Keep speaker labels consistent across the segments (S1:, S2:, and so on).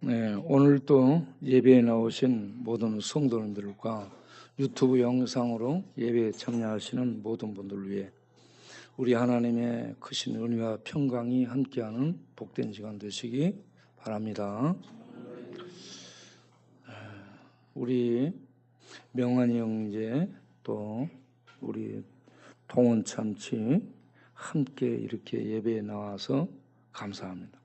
S1: 네, 오늘 또 예배에 나오신 모든 성도님들과 유튜브 영상으로 예배에 참여하시는 모든 분들을 위해 우리 하나님의 크신 은혜와 평강이 함께하는 복된 시간 되시기 바랍니다. 우리 명환이 형제 또 우리 동원 참치 함께 이렇게 예배에 나와서 감사합니다.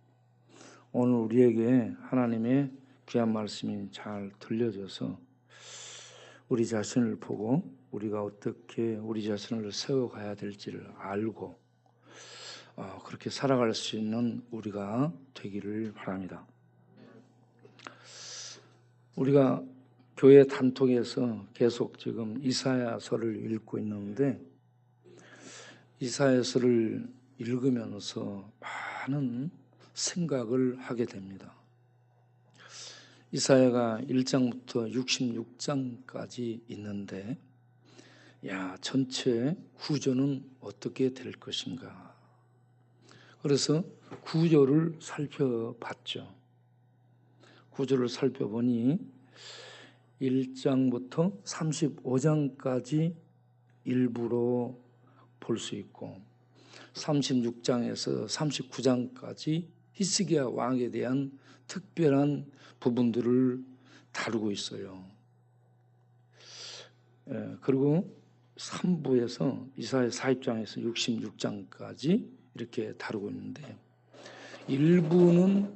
S1: 오늘 우리에게 하나님의 귀한 말씀이 잘 들려져서 우리 자신을 보고 우리가 어떻게 우리 자신을 세워가야 될지를 알고 그렇게 살아갈 수 있는 우리가 되기를 바랍니다. 우리가 교회 단톡에서 계속 지금 이사야서를 읽고 있는데 이사야서를 읽으면서 많은 생각을 하게 됩니다. 이사야가 1장부터 66장까지 있는데 전체 구조는 어떻게 될 것인가. 그래서 구조를 살펴봤죠. 구조를 살펴보니 1장부터 35장까지 일부로 볼 수 있고 36장에서 39장까지 히스기야 왕에 대한 특별한 부분들을 다루고 있어요. 그리고 3부에서 이사야 40장에서 66장까지 이렇게 다루고 있는데 일부는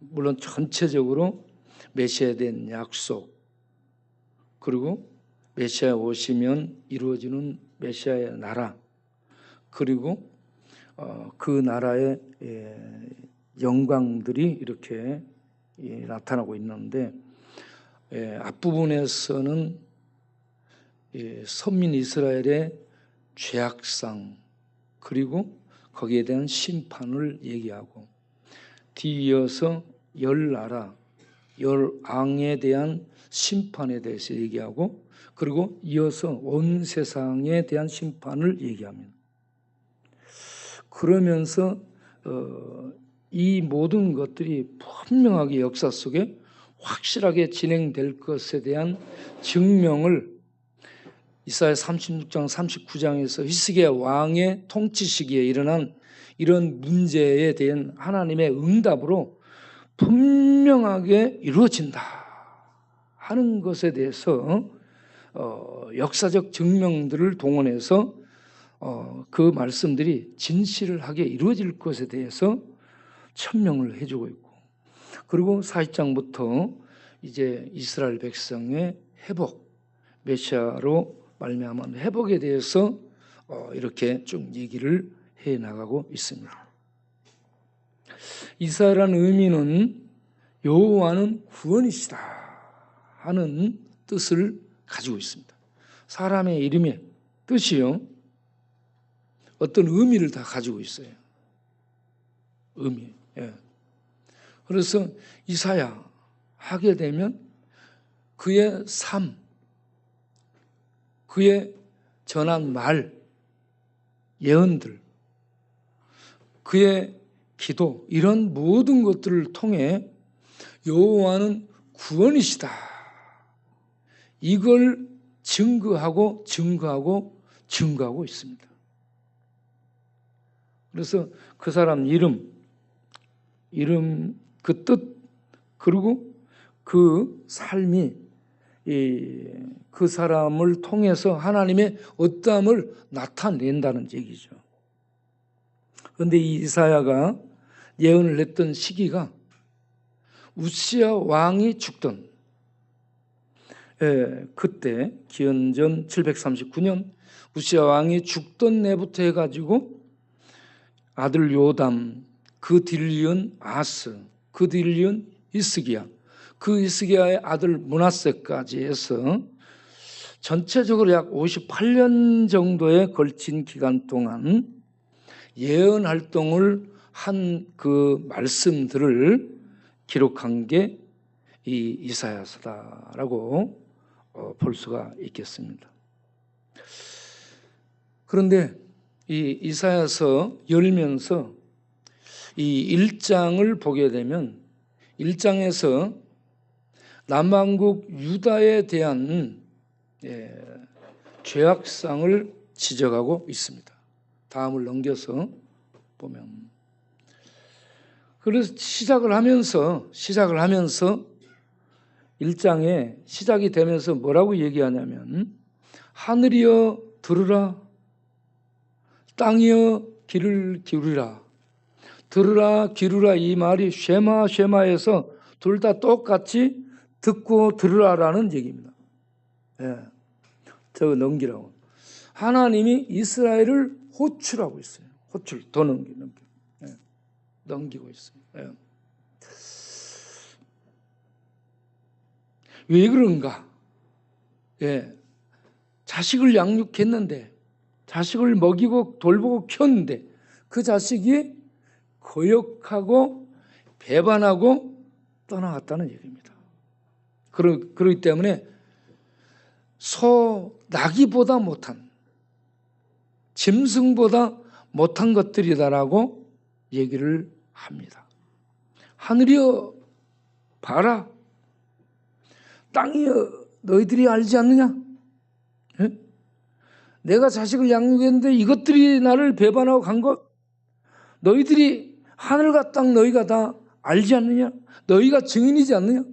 S1: 물론 전체적으로 메시아에 대한 약속 그리고 메시아 오시면 이루어지는 메시아의 나라 그리고 그 나라의 영광들이 이렇게 나타나고 있는데 앞부분에서는 선민 이스라엘의 죄악상 그리고 거기에 대한 심판을 얘기하고 뒤이어서 열 나라, 열 왕에 대한 심판에 대해서 얘기하고 그리고 이어서 온 세상에 대한 심판을 얘기합니다. 그러면서 이 모든 것들이 분명하게 역사 속에 확실하게 진행될 것에 대한 증명을 이사야 36장 39장에서 히스기야 왕의 통치 시기에 일어난 이런 문제에 대한 하나님의 응답으로 분명하게 이루어진다 하는 것에 대해서 역사적 증명들을 동원해서 그 말씀들이 진실하게 이루어질 것에 대해서 천명을 해주고 있고 그리고 40장부터 이제 이스라엘 백성의 회복, 메시아로 말미암은 회복에 대해서 이렇게 쭉 얘기를 해나가고 있습니다. 이사야라는 의미는 여호와는 구원이시다 하는 뜻을 가지고 있습니다. 사람의 이름의 뜻이요 어떤 의미를 다 가지고 있어요. 의미. 그래서 이사야 하게 되면 그의 삶, 그의 전한 말, 예언들, 그의 기도 이런 모든 것들을 통해 여호와는 구원이시다. 이걸 증거하고 있습니다. 그래서 그 사람 이름 그 뜻 그리고 그 삶이 그 사람을 통해서 하나님의 어떠함을 나타낸다는 얘기죠. 그런데 이 이사야가 예언을 했던 시기가 우시야 왕이 죽던 그때 기원전 739년 우시야 왕이 죽던 해부터 해가지고 아들 요담, 그 뒤를 이은 아스, 그 뒤를 이은 히스기야, 그 히스기야의 아들 므낫세까지 해서 전체적으로 약 58년 정도에 걸친 기간 동안 예언 활동을 한 그 말씀들을 기록한 게 이 이사야서다라고 볼 수가 있겠습니다. 그런데 이 이사야서 열면서 이 1장을 보게 되면 1장에서 남왕국 유다에 대한 죄악상을 지적하고 있습니다. 다음을 넘겨서 보면, 그래서 시작을 하면서 1장에 시작이 되면서 뭐라고 얘기하냐면, 하늘이여 들으라, 땅이여 귀를 기울이라. 들으라 기울이라, 이 말이 쉐마에서 둘 다 똑같이 듣고 들으라라는 얘기입니다. 저거 넘기라고. 하나님이 이스라엘을 호출하고 있어요. 호출, 더 넘기고 있어요. 왜 그런가? 자식을 양육했는데, 자식을 먹이고 돌보고 키웠는데 그 자식이 거역하고 배반하고 떠나갔다는 얘기입니다. 그렇기 때문에 나귀보다 못한, 짐승보다 못한 것들이다라고 얘기를 합니다. 하늘이여 봐라, 땅이여 너희들이 알지 않느냐? 내가 자식을 양육했는데 이것들이 나를 배반하고 간 것, 너희들이 하늘과 땅 너희가 다 알지 않느냐? 너희가 증인이지 않느냐?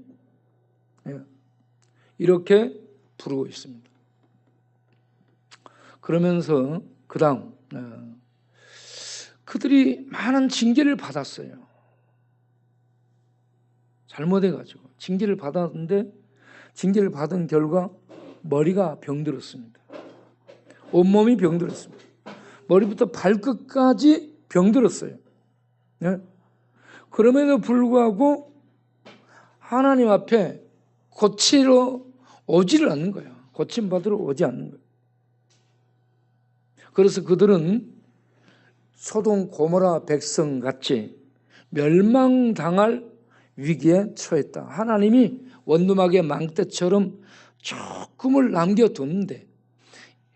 S1: 이렇게 부르고 있습니다. 그러면서 그 다음 그들이 많은 징계를 받았어요. 잘못해가지고 징계를 받았는데, 징계를 받은 결과 머리가 병들었습니다. 온몸이 병들었습니다. 머리부터 발끝까지 병들었어요. 그럼에도 불구하고 하나님 앞에 고치러 오지를 않는 거예요. 고침받으러 오지 않는 거예요. 그래서 그들은 소돔 고모라 백성같이 멸망당할 위기에 처했다. 하나님이 원두막의 망대처럼 조금을 남겨뒀는데,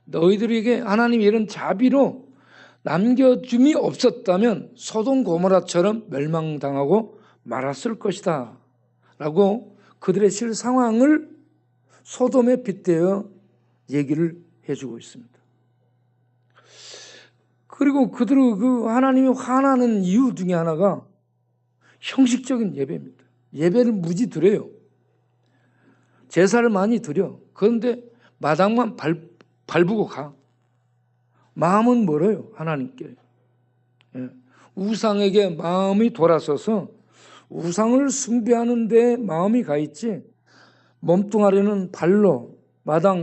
S1: 너희들에게 하나님이 이런 자비로 남겨줌이 없었다면 소돔 고모라처럼 멸망당하고 말았을 것이다 라고 그들의 실상황을 소돔에 빗대어 얘기를 해주고 있습니다. 그리고 그들은 그 하나님이 화나는 이유 중에 하나가 형식적인 예배입니다. 예배를 무지 드려요. 제사를 많이 드려. 그런데 마당만 밟고 가. 마음은 멀어요, 하나님께. 우상에게 마음이 돌아서서 우상을 숭배하는 데 마음이 가 있지, 몸뚱아리는 발로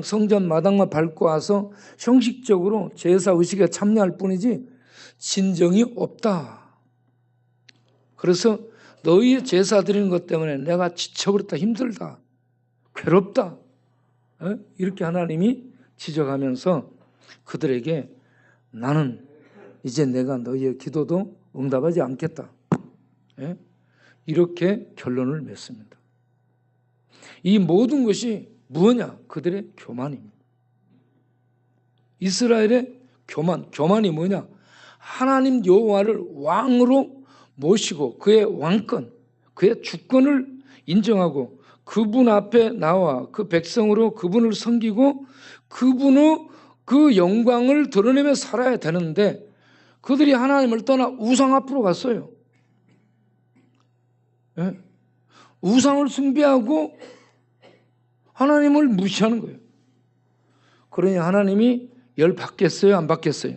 S1: 성전 마당만 밟고 와서 형식적으로 제사 의식에 참여할 뿐이지 진정이 없다. 그래서 너희의 제사 드리는 것 때문에 내가 지쳐버렸다, 힘들다, 괴롭다, 이렇게 하나님이 지적하면서 그들에게 나는 이제 내가 너희의 기도도 응답하지 않겠다, 이렇게 결론을 맺습니다. 이 모든 것이 뭐냐? 그들의 교만입니다. 이스라엘의 교만이 뭐냐? 하나님 여호와를 왕으로 모시고 그의 왕권, 그의 주권을 인정하고 그분 앞에 나와 그 백성으로 그분을 섬기고 그분의 그 영광을 드러내며 살아야 되는데, 그들이 하나님을 떠나 우상 앞으로 갔어요. 우상을 숭배하고 하나님을 무시하는 거예요. 그러니 하나님이 열 받겠어요, 안 받겠어요?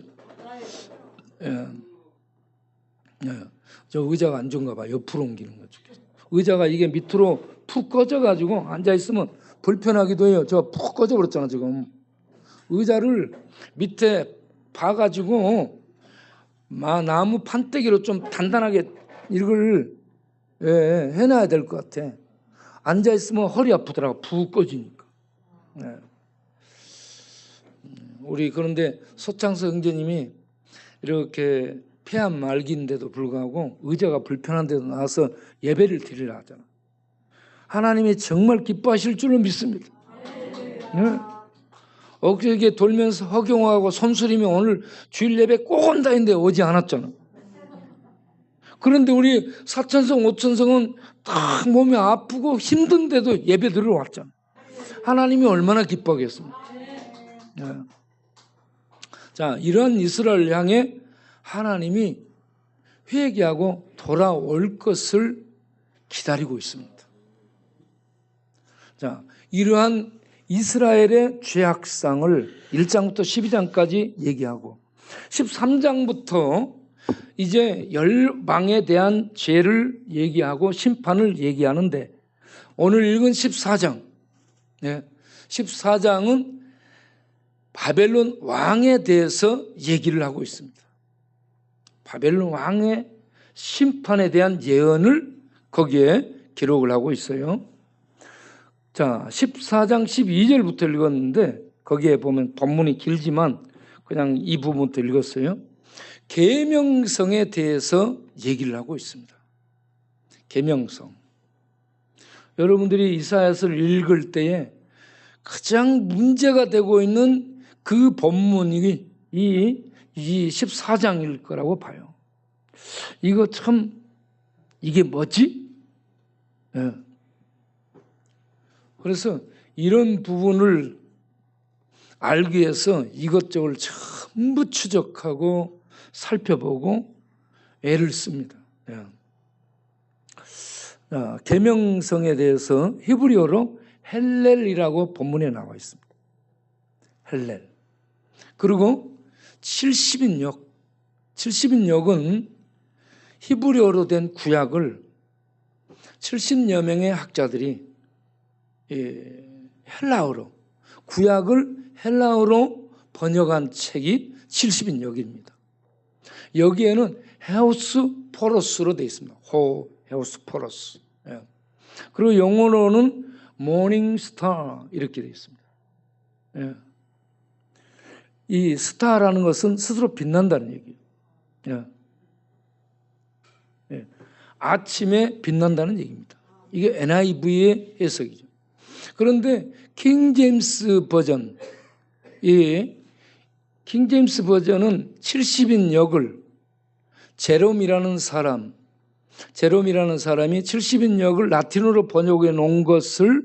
S1: 저 의자가 안 좋은가 봐. 옆으로 옮기는 거죠. 의자가 이게 밑으로 푹 꺼져가지고 앉아있으면 불편하기도 해요. 저 푹 꺼져버렸잖아 지금. 의자를 밑에 봐가지고 나무 판때기로 좀 단단하게 이걸 해놔야 될 것 같아. 앉아있으면 허리 아프더라고, 푹 꺼지니까. 우리 그런데 소창서 형제님이 이렇게 폐암 말기인데도 불구하고 의자가 불편한 데도 나와서 예배를 드리려 하잖아. 하나님이 정말 기뻐하실 줄로 믿습니다. 엊그저께 돌면서 허경호하고 손수림이 오늘 주일 예배 꼭 온다 했는데 오지 않았잖아. 그런데 우리 사천성, 오천성은 딱 몸이 아프고 힘든데도 예배 들어왔잖아요. 하나님이 얼마나 기뻐하겠습니까? 네. 자, 이러한 이스라엘을 향해 하나님이 회개하고 돌아올 것을 기다리고 있습니다. 자, 이러한 이스라엘의 죄악상을 1장부터 12장까지 얘기하고 13장부터 이제 열방에 대한 죄를 얘기하고 심판을 얘기하는데 오늘 읽은 14장, 14장은 바벨론 왕에 대해서 얘기를 하고 있습니다. 바벨론 왕의 심판에 대한 예언을 거기에 기록을 하고 있어요. 자, 14장 12절부터 읽었는데 거기에 보면 본문이 길지만 그냥 이 부분부터 읽었어요. 계명성에 대해서 얘기를 하고 있습니다. 계명성. 여러분들이 이사야서를 읽을 때에 가장 문제가 되고 있는 그 본문이 이 14장일 거라고 봐요. 이거 참 이게 뭐지? 네. 그래서 이런 부분을 알기 위해서 이것저것 전부 추적하고 살펴보고 애를 씁니다. 계명성에 대해서 히브리어로 헬렐이라고 본문에 나와 있습니다. 헬렐. 그리고 70인역은 히브리어로 된 구약을 70여 명의 학자들이 헬라어로 구약을 헬라어로 번역한 책이 70인역입니다. 여기에는 헤오스포로스로 되어 있습니다. 헤오스포로스. 그리고 영어로는 모닝스타 이렇게 되어 있습니다. 이 스타라는 것은 스스로 빛난다는 얘기예요. 아침에 빛난다는 얘기입니다. 이게 NIV의 해석이죠. 그런데 킹제임스 버전, 킹제임스 버전은 70인 역을 제롬이라는 사람이 70인 역을 라틴어로 번역해 놓은 것을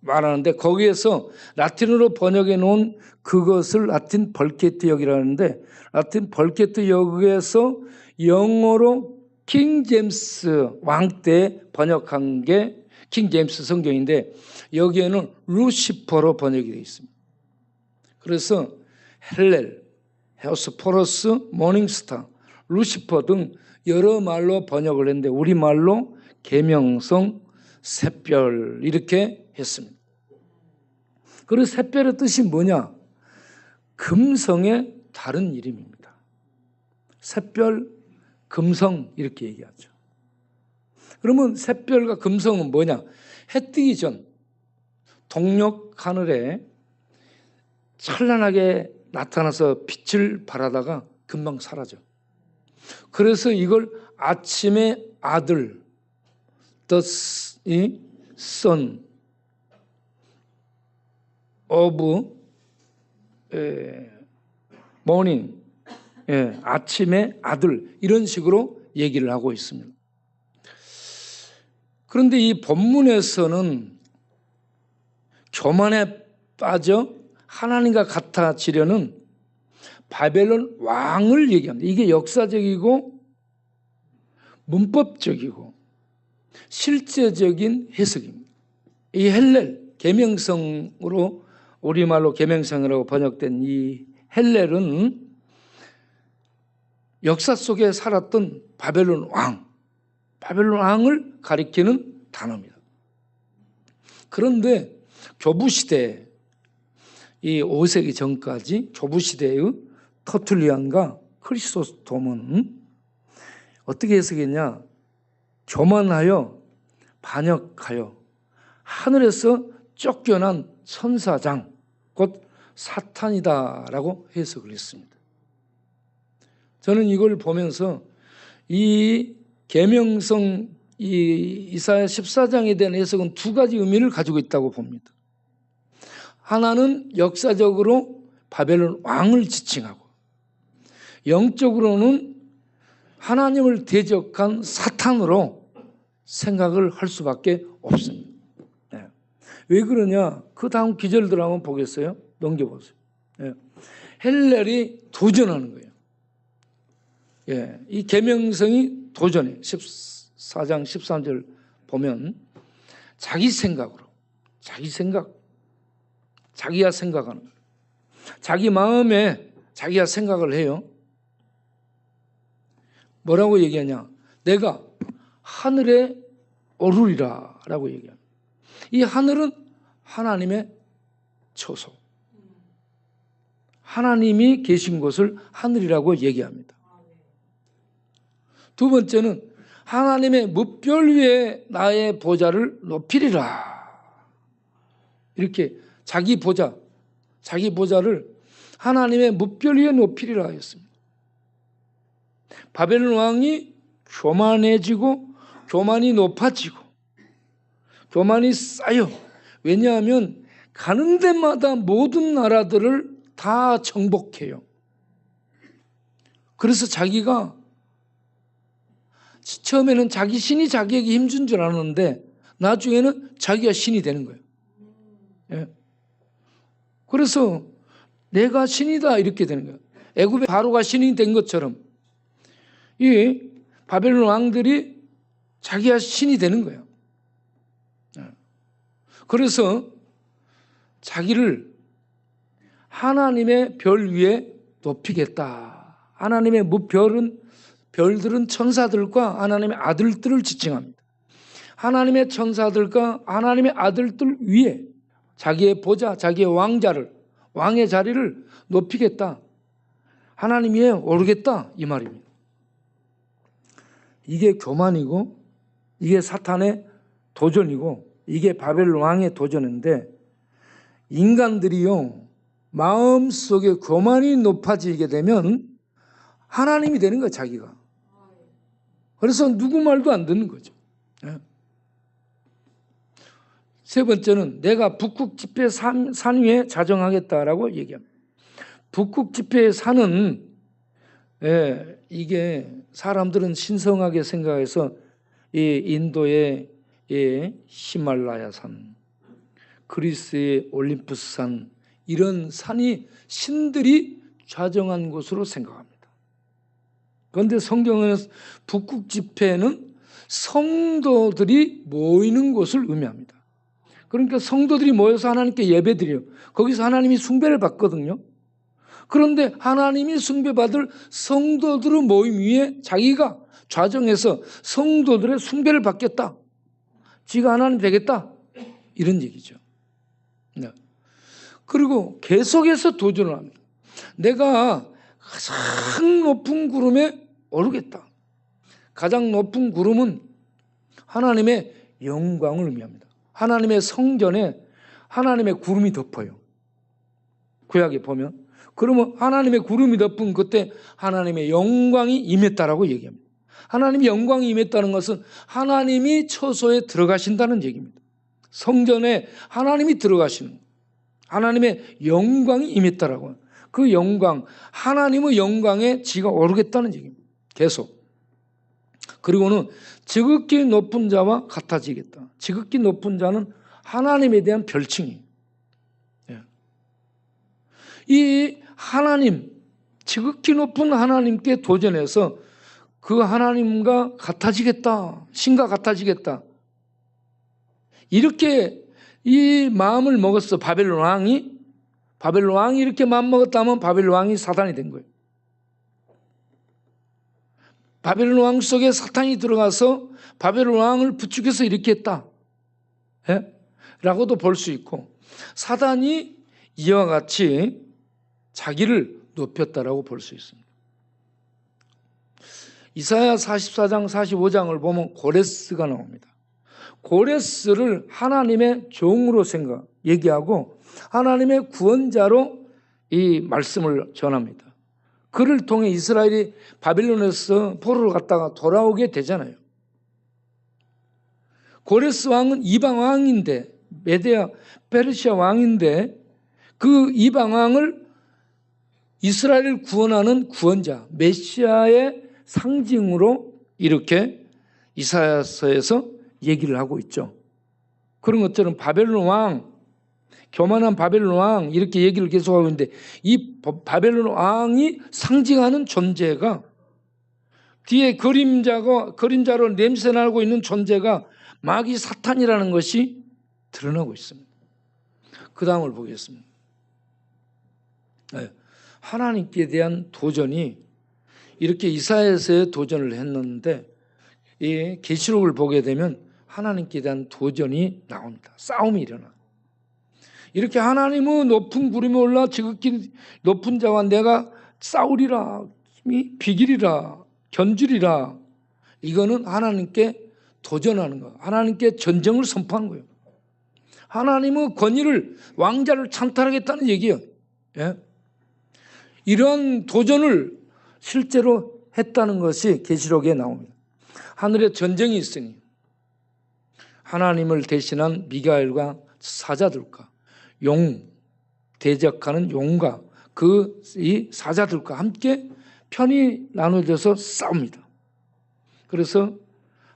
S1: 말하는데 거기에서 라틴어로 번역해 놓은 그것을 라틴 벌케트 역이라는데 라틴 벌케트 역에서 영어로 킹제임스 왕 때 번역한 게 킹제임스 성경인데 여기에는 루시퍼로 번역이 되어 있습니다. 그래서 헬렐, 헤오스포러스, 모닝스타, 루시퍼 등 여러 말로 번역을 했는데 우리말로 계명성, 샛별 이렇게 했습니다. 그리고 샛별의 뜻이 뭐냐? 금성의 다른 이름입니다. 샛별, 금성 이렇게 얘기하죠. 그러면 샛별과 금성은 뭐냐? 해 뜨기 전 동력 하늘에 찬란하게 나타나서 빛을 발하다가 금방 사라져. 그래서 이걸 아침의 아들, the son of morning, 아침의 아들 이런 식으로 얘기를 하고 있습니다. 그런데 이 본문에서는 교만에 빠져 하나님과 같아지려는 바벨론 왕을 얘기합니다. 이게 역사적이고 문법적이고 실제적인 해석입니다. 이 헬렐, 계명성으로 우리말로 계명성이라고 번역된 이 헬렐은 역사 속에 살았던 바벨론 왕을 가리키는 단어입니다. 그런데 교부시대 이 5세기 전까지 교부시대의 터툴리안과 크리소스톰은 어떻게 해석했냐? 교만하여 반역하여 하늘에서 쫓겨난 천사장 곧 사탄이다라고 해석을 했습니다. 저는 이걸 보면서 이 계명성 이사야 14장에 대한 해석은 두 가지 의미를 가지고 있다고 봅니다. 하나는 역사적으로 바벨론 왕을 지칭하고 영적으로는 하나님을 대적한 사탄으로 생각을 할 수밖에 없습니다. 네. 왜 그러냐? 그 다음 기절들 한번 보겠어요? 넘겨보세요. 네. 헬렐이 도전하는 거예요. 예, 이 계명성이 도전해. 14장 13절 보면 자기 생각으로, 자기 생각, 자기가 생각하는 거예요. 자기 마음에 자기가 생각을 해요. 뭐라고 얘기하냐? 내가 하늘에 오르리라 라고 얘기합니다. 이 하늘은 하나님의 처소, 하나님이 계신 곳을 하늘이라고 얘기합니다. 두 번째는 하나님의 무별 위에 나의 보좌를 높이리라. 이렇게 자기 보좌를 하나님의 무별 위에 높이리라 했습니다. 바벨론 왕이 교만해지고 교만이 높아지고 교만이 쌓여. 왜냐하면 가는 데마다 모든 나라들을 다 정복해요. 그래서 자기가 처음에는 자기 신이 자기에게 힘준 줄 알았는데 나중에는 자기가 신이 되는 거예요. 예. 그래서 내가 신이다 이렇게 되는 거예요. 애굽의 바로가 신이 된 것처럼 이 바벨론 왕들이 자기가 신이 되는 거예요. 그래서 자기를 하나님의 별 위에 높이겠다. 하나님의 별들은 천사들과 하나님의 아들들을 지칭합니다. 하나님의 천사들과 하나님의 아들들 위에 자기의 보좌, 자기의 왕의 자리를 높이겠다. 하나님 위에 오르겠다 이 말입니다. 이게 교만이고 이게 사탄의 도전이고 이게 바벨론 왕의 도전인데 인간들이요 마음속에 교만이 높아지게 되면 하나님이 되는 거예요. 자기가. 그래서 누구 말도 안 듣는 거죠. 세 번째는 내가 북극 지폐 산 위에 자정하겠다라고 얘기합니다. 북극 지폐의 산은 이게 사람들은 신성하게 생각해서 이 인도의 히말라야 산, 그리스의 올림푸스 산 이런 산이 신들이 좌정한 곳으로 생각합니다. 그런데 성경에는 북극 지폐는 성도들이 모이는 곳을 의미합니다. 그러니까 성도들이 모여서 하나님께 예배드려요. 거기서 하나님이 숭배를 받거든요. 그런데 하나님이 숭배받을 성도들의 모임 위에 자기가 좌정해서 성도들의 숭배를 받겠다. 지가 하나님 되겠다. 이런 얘기죠. 네. 그리고 계속해서 도전을 합니다. 내가 가장 높은 구름에 오르겠다. 가장 높은 구름은 하나님의 영광을 의미합니다. 하나님의 성전에 하나님의 구름이 덮어요. 구약에 보면. 그러면 하나님의 구름이 덮은 그때 하나님의 영광이 임했다라고 얘기합니다. 하나님의 영광이 임했다는 것은 하나님이 처소에 들어가신다는 얘기입니다. 성전에 하나님이 들어가시는 하나님의 영광이 임했다라고. 그 영광, 하나님의 영광에 지가 오르겠다는 얘기입니다. 계속. 그리고는 지극히 높은 자와 같아지겠다. 지극히 높은 자는 하나님에 대한 별칭이에요. 이 하나님, 지극히 높은 하나님께 도전해서 그 하나님과 같아지겠다. 신과 같아지겠다. 이렇게 이 마음을 먹었어. 바벨론 왕이 이렇게 마음 먹었다면 바벨론 왕이 사단이 된 거예요. 바벨론 왕 속에 사탄이 들어가서 바벨론 왕을 부추겨서 이렇게 했다. 라고도 볼 수 있고 사단이 이와 같이 자기를 높였다라고 볼 수 있습니다. 이사야 44장 45장을 보면 고레스가 나옵니다. 고레스를 하나님의 종으로 얘기하고 하나님의 구원자로 이 말씀을 전합니다. 그를 통해 이스라엘이 바빌론에서 포로로 갔다가 돌아오게 되잖아요. 고레스 왕은 이방 왕인데 메데아 페르시아 왕인데 그 이방 왕을 이스라엘을 구원하는 구원자 메시아의 상징으로 이렇게 이사야서에서 얘기를 하고 있죠. 그런 것처럼 바벨론 왕, 교만한 바벨론 왕 이렇게 얘기를 계속하고 있는데 이 바벨론 왕이 상징하는 존재가 뒤에 그림자로 냄새나고 있는 존재가 마귀 사탄이라는 것이 드러나고 있습니다. 그 다음을 보겠습니다. 하나님께 대한 도전이 이렇게 이사야서에 도전을 했는데 이 계시록을 보게 되면 하나님께 대한 도전이 나옵니다. 싸움이 일어나. 이렇게 하나님은 높은 구름에 올라 지극히 높은 자와 내가 싸우리라, 비기리라, 견주리라. 이거는 하나님께 도전하는 거, 하나님께 전쟁을 선포하는 거예요. 하나님은 권위를, 왕자를 찬탈하겠다는 얘기예요. 예? 이런 도전을 실제로 했다는 것이 계시록에 나옵니다. 하늘에 전쟁이 있으니 하나님을 대신한 미가엘과 사자들과 대적하는 용과 이 사자들과 함께 편이 나눠져서 싸웁니다. 그래서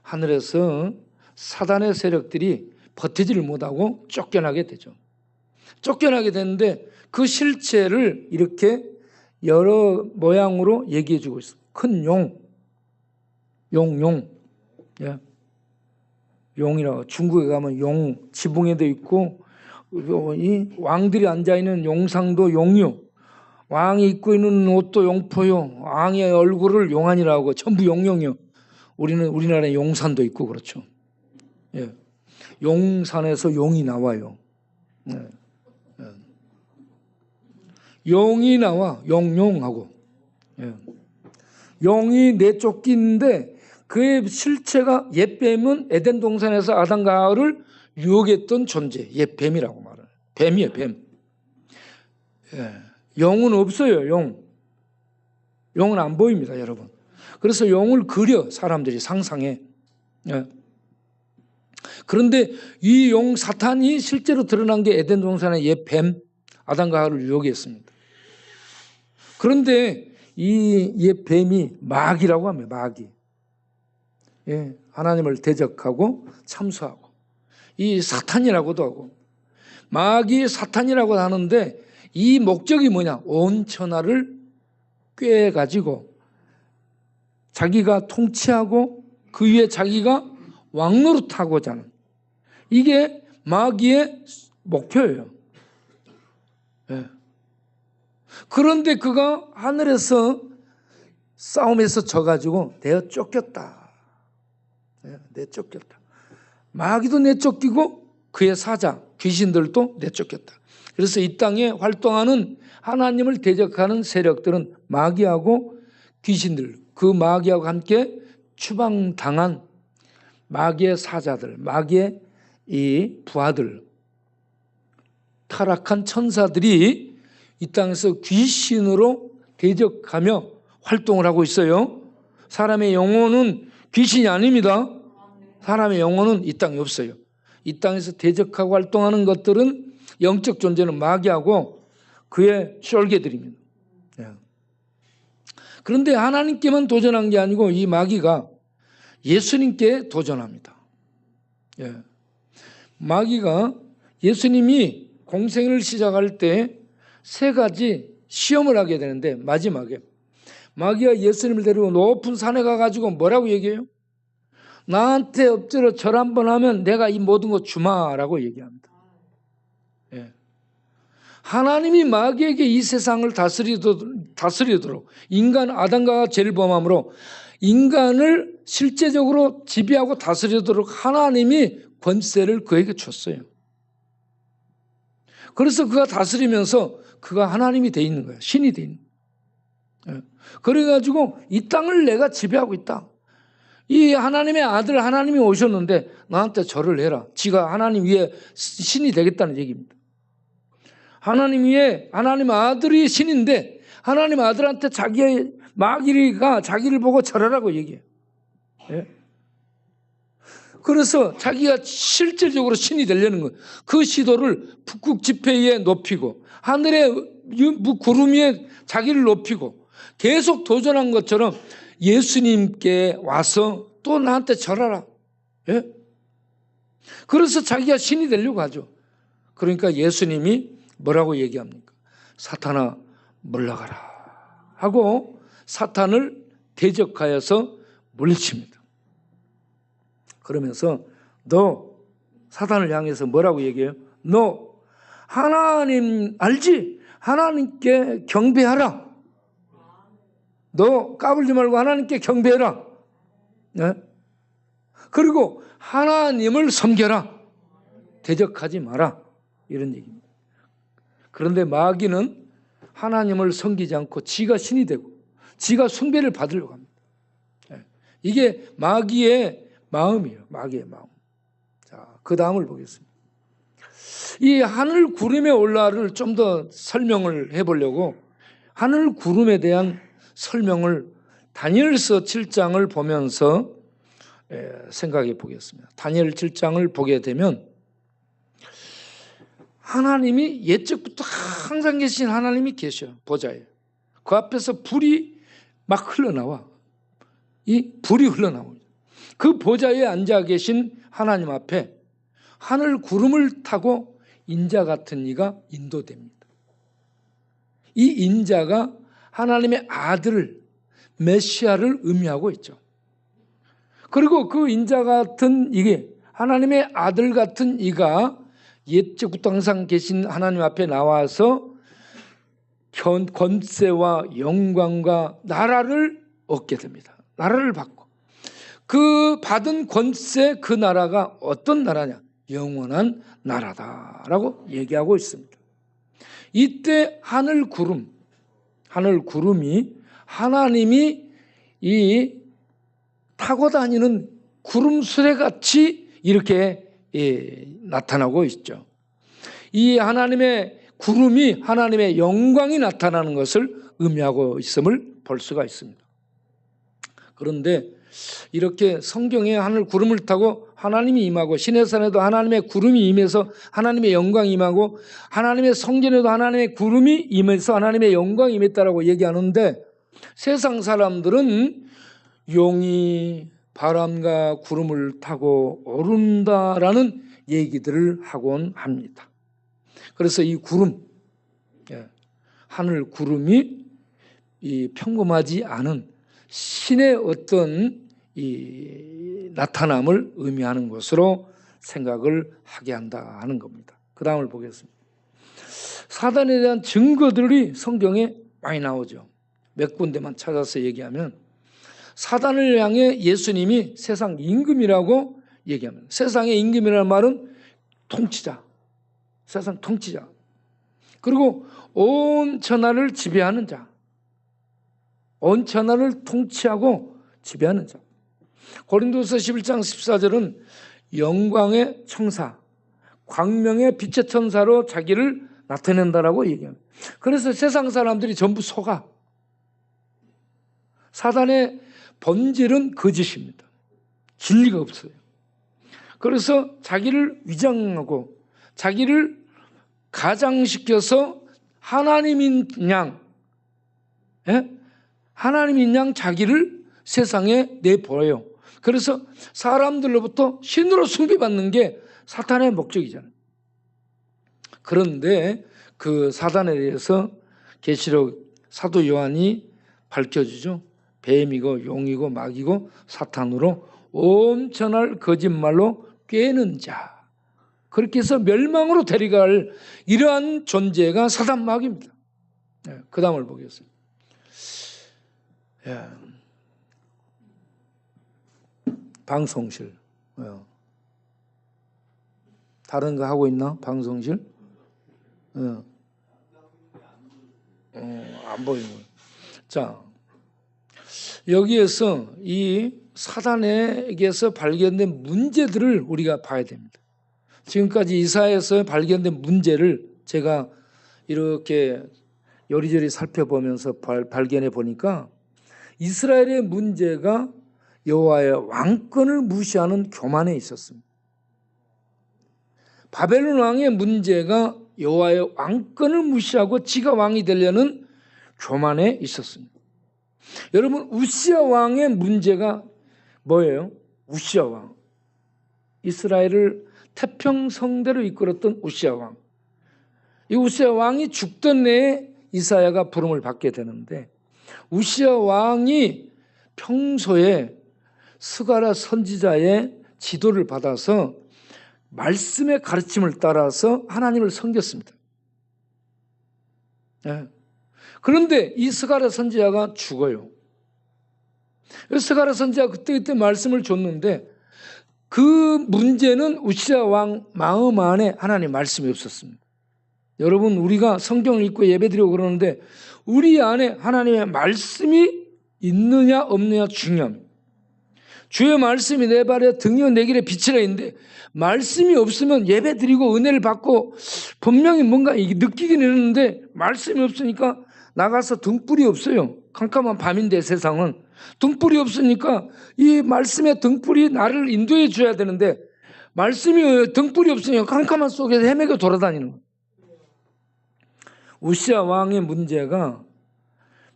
S1: 하늘에서 사단의 세력들이 버티지를 못하고 쫓겨나게 되죠. 쫓겨나게 되는데 그 실체를 이렇게 여러 모양으로 얘기해 주고 있습니다. 큰 용. 예. 용이라고. 중국에 가면 용, 지붕에도 있고, 이 왕들이 앉아있는 용상도 용이요. 왕이 입고 있는 옷도 용포요. 왕의 얼굴을 용안이라고 하고, 전부 용이요. 우리나라에 용산도 있고, 그렇죠. 예. 용산에서 용이 나와요. 예. 예. 용이 나와, 용하고. 예. 용이 내쫓기는데 그의 실체가 옛뱀은 에덴 동산에서 아담과 하와를 유혹했던 존재, 옛뱀이라고 말해요. 뱀이에요, 뱀. 예. 용은 없어요, 용은 안 보입니다, 여러분. 그래서 용을 그려 사람들이 상상해. 예. 그런데 이 용 사탄이 실제로 드러난 게 에덴 동산의 옛뱀 아담과 하와를 유혹했습니다. 그런데 이 옛뱀이 마귀라고 합니다. 마귀. 예, 하나님을 대적하고 참수하고 이 사탄이라고도 하고 마귀 사탄이라고 하는데 이 목적이 뭐냐? 온 천하를 꿰가지고 자기가 통치하고 그 위에 자기가 왕노릇하고자 하는 이게 마귀의 목표예요. 예. 그런데 그가 하늘에서 싸움에서 져가지고 내가 쫓겼다. 내쫓겼다. 마귀도 내쫓기고 그의 사자, 귀신들도 내쫓겼다. 그래서 이 땅에 활동하는 하나님을 대적하는 세력들은 마귀하고 귀신들, 그 마귀하고 함께 추방당한 마귀의 사자들, 마귀의 이 부하들, 타락한 천사들이 이 땅에서 귀신으로 대적하며 활동을 하고 있어요. 사람의 영혼은 귀신이 아닙니다. 사람의 영혼은 이 땅에 없어요. 이 땅에서 대적하고 활동하는 것들은 영적 존재는 마귀하고 그의 쫄개들입니다. 그런데 하나님께만 도전한 게 아니고 이 마귀가 예수님께 도전합니다. 마귀가 예수님이 공생을 시작할 때 세 가지 시험을 하게 되는데 마지막에 마귀가 예수님을 데리고 높은 산에 가가지고 뭐라고 얘기해요? 나한테 엎드려 절 한번 하면 내가 이 모든 거 주마라고 얘기합니다. 예. 하나님이 마귀에게 이 세상을 다스리도록 인간 아담과 죄를 범함으로 인간을 실제적으로 지배하고 다스리도록 하나님이 권세를 그에게 줬어요. 그래서 그가 다스리면서 그가 하나님이 돼 있는 거예요. 신이 돼 있는 거예요. 그래가지고 이 땅을 내가 지배하고 있다. 이 하나님의 아들 하나님이 오셨는데 나한테 절을 해라. 지가 하나님 위에 신이 되겠다는 얘기입니다. 하나님 위에 하나님 아들이 신인데 하나님 아들한테 자기의 마귀가 자기를 보고 절하라고 얘기해요. 예? 그래서 자기가 실질적으로 신이 되려는 거예요. 그 시도를 북극 지폐 위에 높이고 하늘의 구름 위에 자기를 높이고 계속 도전한 것처럼 예수님께 와서 또 나한테 절하라. 예? 그래서 자기가 신이 되려고 하죠. 그러니까 예수님이 뭐라고 얘기합니까? 사탄아 물러가라 하고 사탄을 대적하여서 물리칩니다. 그러면서 너 사탄을 향해서 뭐라고 얘기해요? 너 하나님 알지? 하나님께 경배하라. 너 까불지 말고 하나님께 경배해라. 네? 그리고 하나님을 섬겨라. 대적하지 마라. 이런 얘기입니다. 그런데 마귀는 하나님을 섬기지 않고 지가 신이 되고 지가 숭배를 받으려고 합니다. 이게 마귀의 마음이에요. 마귀의 마음. 자, 그 다음을 보겠습니다. 이 하늘 구름에 올라를 좀 더 설명을 해보려고 하늘 구름에 대한 설명을 다니엘서 7장을 보면서 생각해 보겠습니다. 다니엘 7장을 보게 되면 하나님이 옛적부터 항상 계신 하나님이 계셔요. 보좌에. 그 앞에서 불이 막 흘러나와. 이 불이 흘러나옵니다. 그 보좌에 앉아 계신 하나님 앞에 하늘 구름을 타고 인자 같은 이가 인도됩니다. 이 인자가 하나님의 아들 메시아를 의미하고 있죠. 그리고 그 인자 같은 이게 하나님의 아들 같은 이가 옛적부터 항상 계신 하나님 앞에 나와서 권세와 영광과 나라를 얻게 됩니다. 나라를 받고 그 받은 권세 그 나라가 어떤 나라냐? 영원한 나라다라고 얘기하고 있습니다. 이때 하늘 구름이 하나님이 이 타고 다니는 구름 수레같이 이렇게 나타나고 있죠. 이 하나님의 구름이 하나님의 영광이 나타나는 것을 의미하고 있음을 볼 수가 있습니다. 그런데 이렇게 성경에 하늘 구름을 타고 하나님이 임하고 시내산에도 하나님의 구름이 임해서 하나님의 영광이 임하고 하나님의 성전에도 하나님의 구름이 임해서 하나님의 영광이 임했다라고 얘기하는데 세상 사람들은 용이 바람과 구름을 타고 오른다라는 얘기들을 하곤 합니다. 그래서 이 구름, 하늘 구름이 이 평범하지 않은 신의 어떤 이 나타남을 의미하는 것으로 생각을 하게 한다 하는 겁니다. 그 다음을 보겠습니다. 사단에 대한 증거들이 성경에 많이 나오죠. 몇 군데만 찾아서 얘기하면 사단을 향해 예수님이 세상 임금이라고 얘기합니다. 세상의 임금이라는 말은 통치자, 세상 통치자. 그리고 온 천하를 지배하는 자, 온 천하를 통치하고 지배하는 자. 고린도서 11장 14절은 영광의 청사, 광명의 빛의 천사로 자기를 나타낸다라고 얘기합니다. 그래서 세상 사람들이 전부 속아. 사단의 본질은 거짓입니다. 진리가 없어요. 그래서 자기를 위장하고 자기를 가장시켜서 하나님인 양, 하나님인 양 자기를 세상에 내보여요. 그래서 사람들로부터 신으로 숭배받는 게 사탄의 목적이잖아요. 그런데 그 사단에 대해서 계시록 사도 요한이 밝혀주죠. 뱀이고 용이고 마귀고 사탄으로 온 천하를 거짓말로 꿰는 자. 그렇게 해서 멸망으로 데려갈 이러한 존재가 사단 마귀입니다. 그 다음을 보겠습니다. 방송실. 다른 거 하고 있나? 방송실? 안 보이는 거예요. 자, 여기에서 이 사단에게서 발견된 문제들을 우리가 봐야 됩니다. 지금까지 이사야에서 발견된 문제를 제가 이렇게 요리조리 살펴보면서 발견해 보니까 이스라엘의 문제가 여호와의 왕권을 무시하는 교만에 있었습니다. 바벨론 왕의 문제가 여호와의 왕권을 무시하고 지가 왕이 되려는 교만에 있었습니다. 여러분, 우시야 왕의 문제가 뭐예요? 우시야 왕. 이스라엘을 태평성대로 이끌었던 우시야 왕. 이 우시야 왕이 죽던 해에 이사야가 부름을 받게 되는데, 우시야 왕이 평소에 스가랴 선지자의 지도를 받아서 말씀의 가르침을 따라서 하나님을 섬겼습니다. 네. 그런데 이 스가랴 선지자가 죽어요. 스가랴 선지자가 그때 말씀을 줬는데, 그 문제는 우시야 왕 마음 안에 하나님 말씀이 없었습니다. 여러분, 우리가 성경을 읽고 예배드리고 그러는데 우리 안에 하나님의 말씀이 있느냐 없느냐 중요합니다. 주의 말씀이 내 발에 등이요 내 길에 빛이라 있는데, 말씀이 없으면 예배드리고 은혜를 받고 분명히 뭔가 느끼긴 했는데 말씀이 없으니까 나가서 등불이 없어요. 캄캄한 밤인데 세상은 등불이 없으니까 이 말씀의 등불이 나를 인도해 줘야 되는데, 말씀이 등불이 없으니까 캄캄한 속에서 헤매고 돌아다니는 거예요. 우시야 왕의 문제가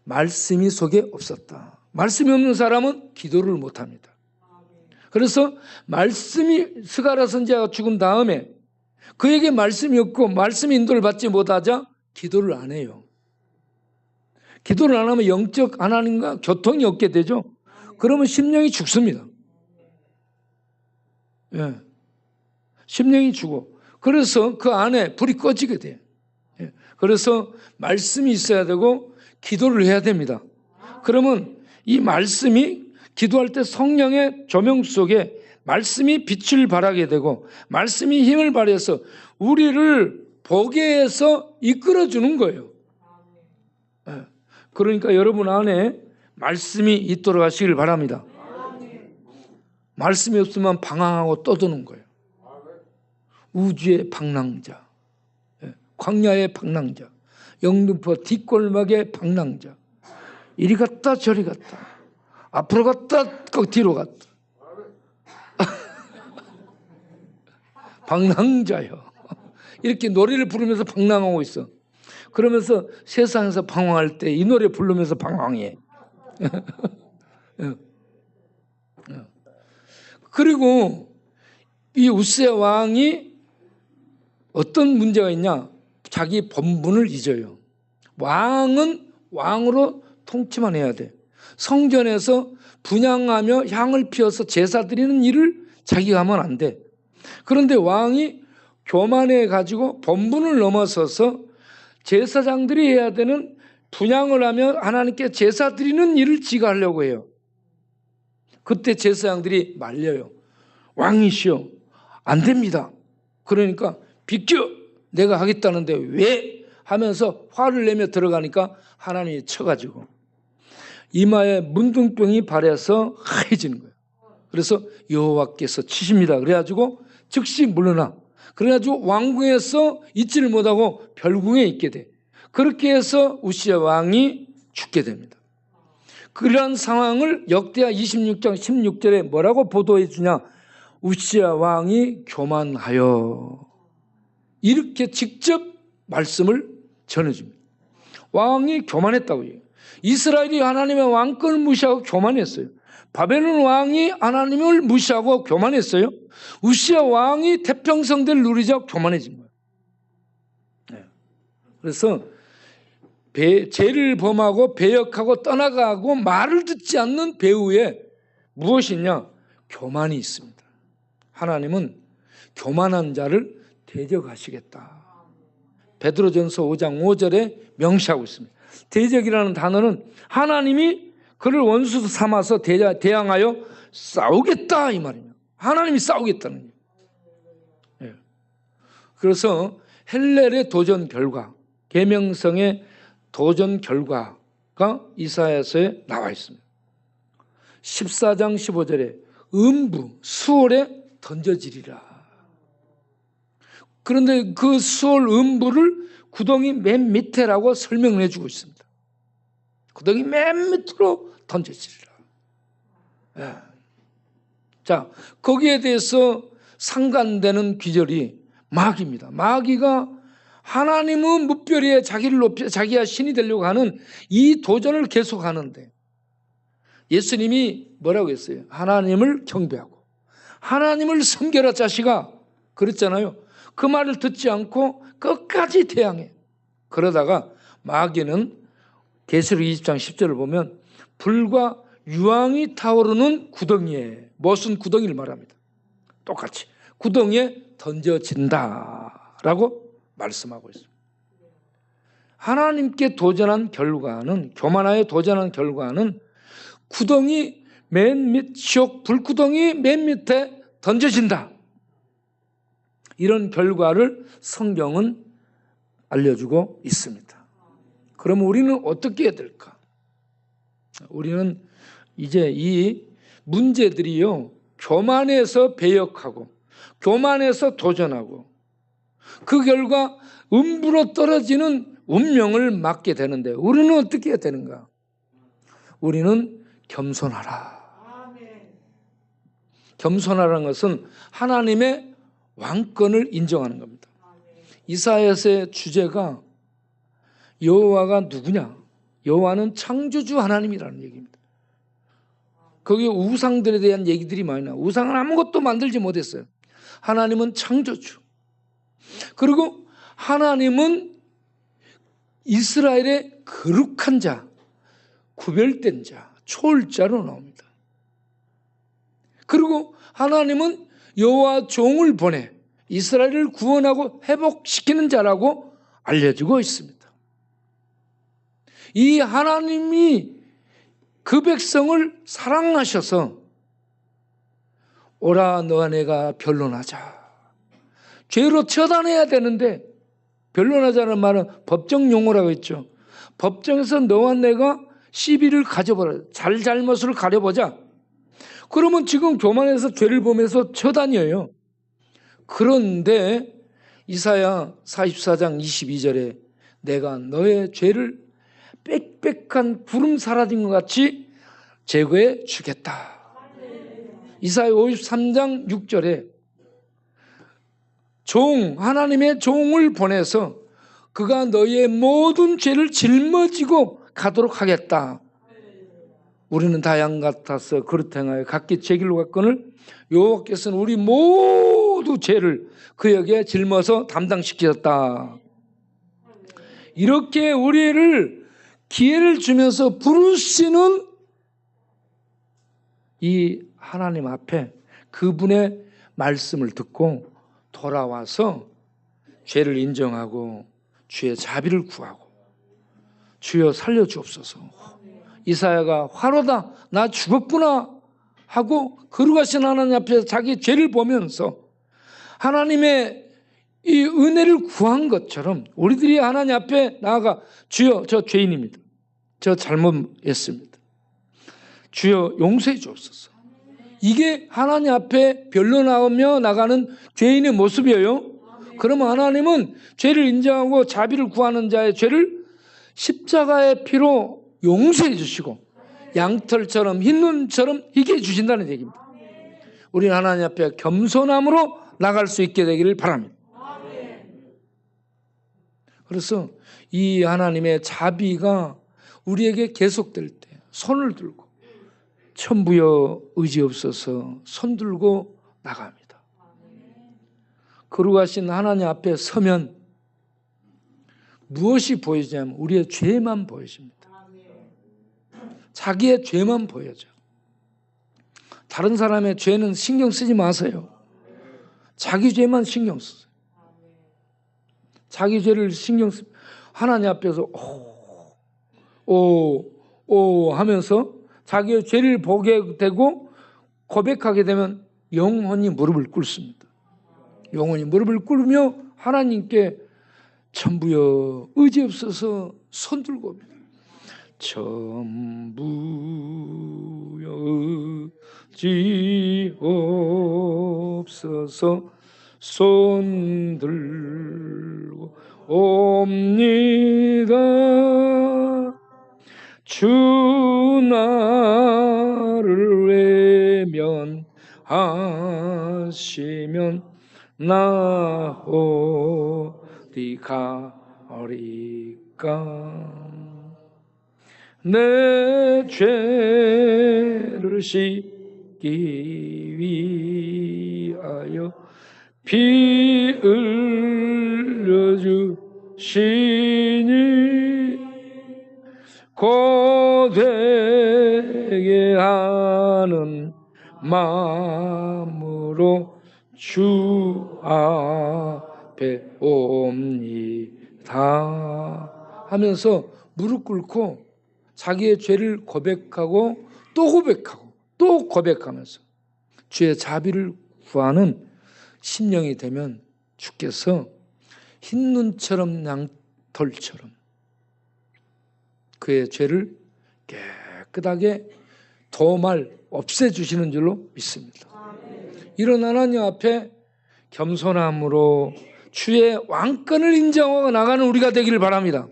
S1: 말씀이 속에 없었다. 말씀이 없는 사람은 기도를 못합니다. 그래서 말씀이, 스가랴 선지자가 죽은 다음에 그에게 말씀이 없고 말씀의 인도를 받지 못하자 기도를 안 해요. 기도를 안 하면 영적 하나님과 교통이 없게 되죠. 그러면 심령이 죽습니다. 예. 심령이 죽어. 그래서 그 안에 불이 꺼지게 돼요. 예. 그래서 말씀이 있어야 되고 기도를 해야 됩니다. 그러면 이 말씀이, 기도할 때 성령의 조명 속에 말씀이 빛을 발하게 되고 말씀이 힘을 발해서 우리를 보게 해서 이끌어주는 거예요. 예. 그러니까 여러분 안에 말씀이 있도록 하시길 바랍니다. 말씀이 없으면 방황하고 떠드는 거예요. 우주의 방랑자, 광야의 방랑자, 영등포 뒷골목의 방랑자, 이리 갔다 저리 갔다, 앞으로 갔다 뒤로 갔다. 방랑자요. 이렇게 노래를 부르면서 방랑하고 있어. 그러면서 세상에서 방황할 때 이 노래 부르면서 방황해. 그리고 이 우시야 왕이 어떤 문제가 있냐? 자기 본분을 잊어요. 왕은 왕으로 통치만 해야 돼. 성전에서 분향하며 향을 피워서 제사 드리는 일을 자기가 하면 안 돼. 그런데 왕이 교만해 가지고 본분을 넘어서서 제사장들이 해야 되는 분향을 하며 하나님께 제사 드리는 일을 지가 하려고 해요. 그때 제사장들이 말려요. 왕이시여, 안 됩니다. 그러니까 비켜, 내가 하겠다는데 왜? 하면서 화를 내며 들어가니까 하나님이 쳐가지고 이마에 문둥병이 발해서 하얘지는 거예요. 그래서 여호와께서 치십니다. 그래가지고 즉시 물러나. 그래가지고 왕궁에서 있지를 못하고 별궁에 있게 돼. 그렇게 해서 우시야 왕이 죽게 됩니다. 그러한 상황을 역대하 26장 16절에 뭐라고 보도해 주냐? 우시야 왕이 교만하여, 이렇게 직접 말씀을 전해줍니다. 왕이 교만했다고 해요. 이스라엘이 하나님의 왕권을 무시하고 교만했어요. 바벨론 왕이 하나님을 무시하고 교만했어요. 우시야 왕이 태평성대를 누리자 교만해진 거예요. 네. 그래서 죄를 범하고 배역하고 떠나가고 말을 듣지 않는 배후에 무엇이 있냐? 교만이 있습니다. 하나님은 교만한 자를 대적하시겠다. 베드로전서 5장 5절에 명시하고 있습니다. 대적이라는 단어는 하나님이 그를 원수 삼아서 대항하여 싸우겠다 이 말입니다. 하나님이 싸우겠다는 거예요. 네. 그래서 헬렐의 도전 결과, 계명성의 도전 결과가 이사야서에 나와 있습니다. 14장 15절에 음부 수월에 던져지리라. 그런데 그 수월 음부를 구덩이 맨 밑에라고 설명을 해주고 있습니다. 구덩이 맨 밑으로 던져지리라. 예. 자, 거기에 대해서 상관되는 귀절이 마귀입니다. 마귀가 하나님은 무별히에 자기를 높여 자기가 신이 되려고 하는 이 도전을 계속하는데 예수님이 뭐라고 했어요? 하나님을 경배하고 하나님을 섬겨라 자식아 그랬잖아요. 그 말을 듣지 않고 끝까지 대항해. 그러다가 마귀는 계시록 20장 10절을 보면 불과 유황이 타오르는 구덩이에, 무슨 구덩이를 말합니다. 똑같이 구덩이에 던져진다라고 말씀하고 있습니다. 하나님께 도전한 결과는, 교만하에 도전한 결과는 구덩이 맨 밑, 지옥 불구덩이 맨 밑에 던져진다. 이런 결과를 성경은 알려주고 있습니다. 그러면 우리는 어떻게 해야 될까? 우리는 이제 이 문제들이요, 교만해서 배역하고 교만해서 도전하고 그 결과 음부로 떨어지는 운명을 맞게 되는데 우리는 어떻게 해야 되는가? 우리는 겸손하라. 겸손하라는 것은 하나님의 왕권을 인정하는 겁니다. 이사야서의 주제가 여호와가 누구냐? 여호와는 창조주 하나님이라는 얘기입니다. 거기에 우상들에 대한 얘기들이 많이 나와요. 우상은 아무것도 만들지 못했어요. 하나님은 창조주. 그리고 하나님은 이스라엘의 거룩한 자, 구별된 자, 초월자로 나옵니다. 그리고 하나님은 여호와 종을 보내 이스라엘을 구원하고 회복시키는 자라고 알려지고 있습니다. 이 하나님이 그 백성을 사랑하셔서 오라 너와 내가 변론하자. 죄로 처단해야 되는데 변론하자는 말은 법정 용어라고 했죠. 법정에서 너와 내가 시비를 가져보라. 잘잘못을 가려보자. 그러면 지금 교만해서 죄를 범해서 처단이에요. 그런데 이사야 44장 22절에 내가 너의 죄를 빽빽한 구름 사라진 것 같이 제거해 주겠다. 이사야 53장 6절에 하나님의 종을 보내서 그가 너희의 모든 죄를 짊어지고 가도록 하겠다. 우리는 다 양 같아서 그릇 행하여 각기 제 길로 갔거늘 여호와께서는 우리 모두 죄를 그에게 짊어서 담당시키셨다. 이렇게 우리를 기회를 주면서 부르시는 이 하나님 앞에 그분의 말씀을 듣고 돌아와서 죄를 인정하고 주의 자비를 구하고 주여 살려주옵소서. 이사야가 화로다 나 죽었구나 하고 거룩하신 하나님 앞에서 자기 죄를 보면서 하나님의 이 은혜를 구한 것처럼 우리들이 하나님 앞에 나아가 주여 저 죄인입니다. 저 잘못했습니다. 주여 용서해 주옵소서. 이게 하나님 앞에 변론하며 나가는 죄인의 모습이에요. 그러면 하나님은 죄를 인정하고 자비를 구하는 자의 죄를 십자가의 피로 용서해 주시고 양털처럼 흰 눈처럼 희게 해 주신다는 얘기입니다. 우리는 하나님 앞에 겸손함으로 나갈 수 있게 되기를 바랍니다. 그래서 이 하나님의 자비가 우리에게 계속될 때 손을 들고 천부여 의지 없어서 손 들고 나갑니다. 거룩하신 하나님 앞에 서면 무엇이 보이냐면 우리의 죄만 보여집니다. 자기의 죄만 보여져. 다른 사람의 죄는 신경 쓰지 마세요. 자기 죄만 신경 쓰세요. 자기 죄를 신경 쓰 하나님 앞에서 오 하면서 자기의 죄를 보게 되고 고백하게 되면 영원히 무릎을 꿇습니다. 영원히 무릎을 꿇으며 하나님께 천부여 의지 없어서 손 들고 옵니다. 천부여 의지 없어서 손 들고 옵니다. 주 나를 외면하시면 나 어디 가리까. 내 죄를 씻기 위하여 피 흘려주시니 고되게 하는 마음으로 주 앞에 옵니다 하면서 무릎 꿇고 자기의 죄를 고백하고 또 고백하고 또 고백하면서 주의 자비를 구하는 심령이 되면 주께서 흰 눈처럼 양털처럼 그의 죄를 깨끗하게 도말 없애주시는 줄로 믿습니다. 이런 하나님 앞에 겸손함으로 주의 왕권을 인정하고 나가는 우리가 되기를 바랍니다.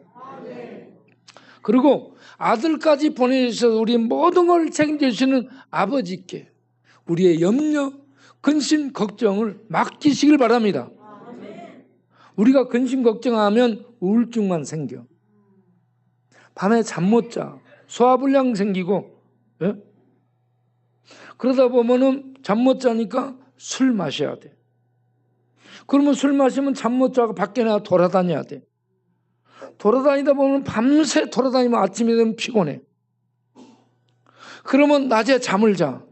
S1: 그리고 아들까지 보내주셔서 우리 모든 걸 책임져 주시는 아버지께 우리의 염려, 근심, 걱정을 맡기시길 바랍니다. 우리가 근심, 걱정하면 우울증만 생겨. 밤에 잠 못 자. 소화불량 생기고, 예? 그러다 보면은 잠 못 자니까 술 마셔야 돼. 그러면 술 마시면 잠 못 자고 밖에 나가 돌아다녀야 돼. 돌아다니다 보면 밤새 돌아다니면 아침이 되면 피곤해. 그러면 낮에 잠을 자.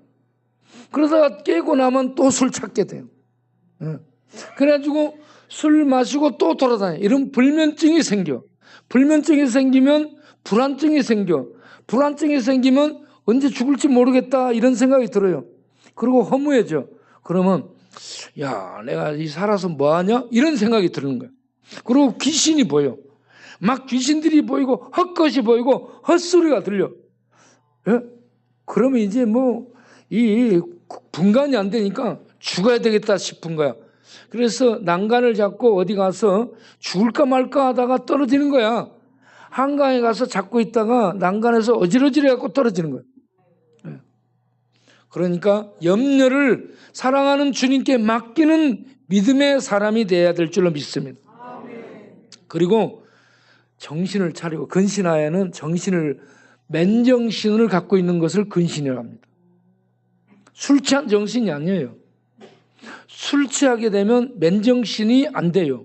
S1: 그러다가 깨고 나면 또 술 찾게 돼요. 그래가지고 술 마시고 또 돌아다녀. 이런 불면증이 생겨. 불면증이 생기면 불안증이 생겨. 불안증이 생기면 언제 죽을지 모르겠다 이런 생각이 들어요. 그리고 허무해져. 그러면 야 내가 이 살아서 뭐하냐? 이런 생각이 드는 거야. 그리고 귀신이 보여. 막 귀신들이 보이고 헛것이 보이고 헛소리가 들려. 예? 그러면 이제 뭐 이 분간이 안 되니까 죽어야 되겠다 싶은 거야. 그래서 난간을 잡고 어디 가서 죽을까 말까 하다가 떨어지는 거야. 한강에 가서 잡고 있다가 난간에서 어지러지려 갖고 떨어지는 거야. 예. 그러니까 염려를 사랑하는 주님께 맡기는 믿음의 사람이 돼야 될 줄로 믿습니다. 그리고 정신을 차리고 근신하에는 정신을 맨정신을 갖고 있는 것을 근신이라고 합니다. 술 취한 정신이 아니에요. 술 취하게 되면 맨정신이 안 돼요.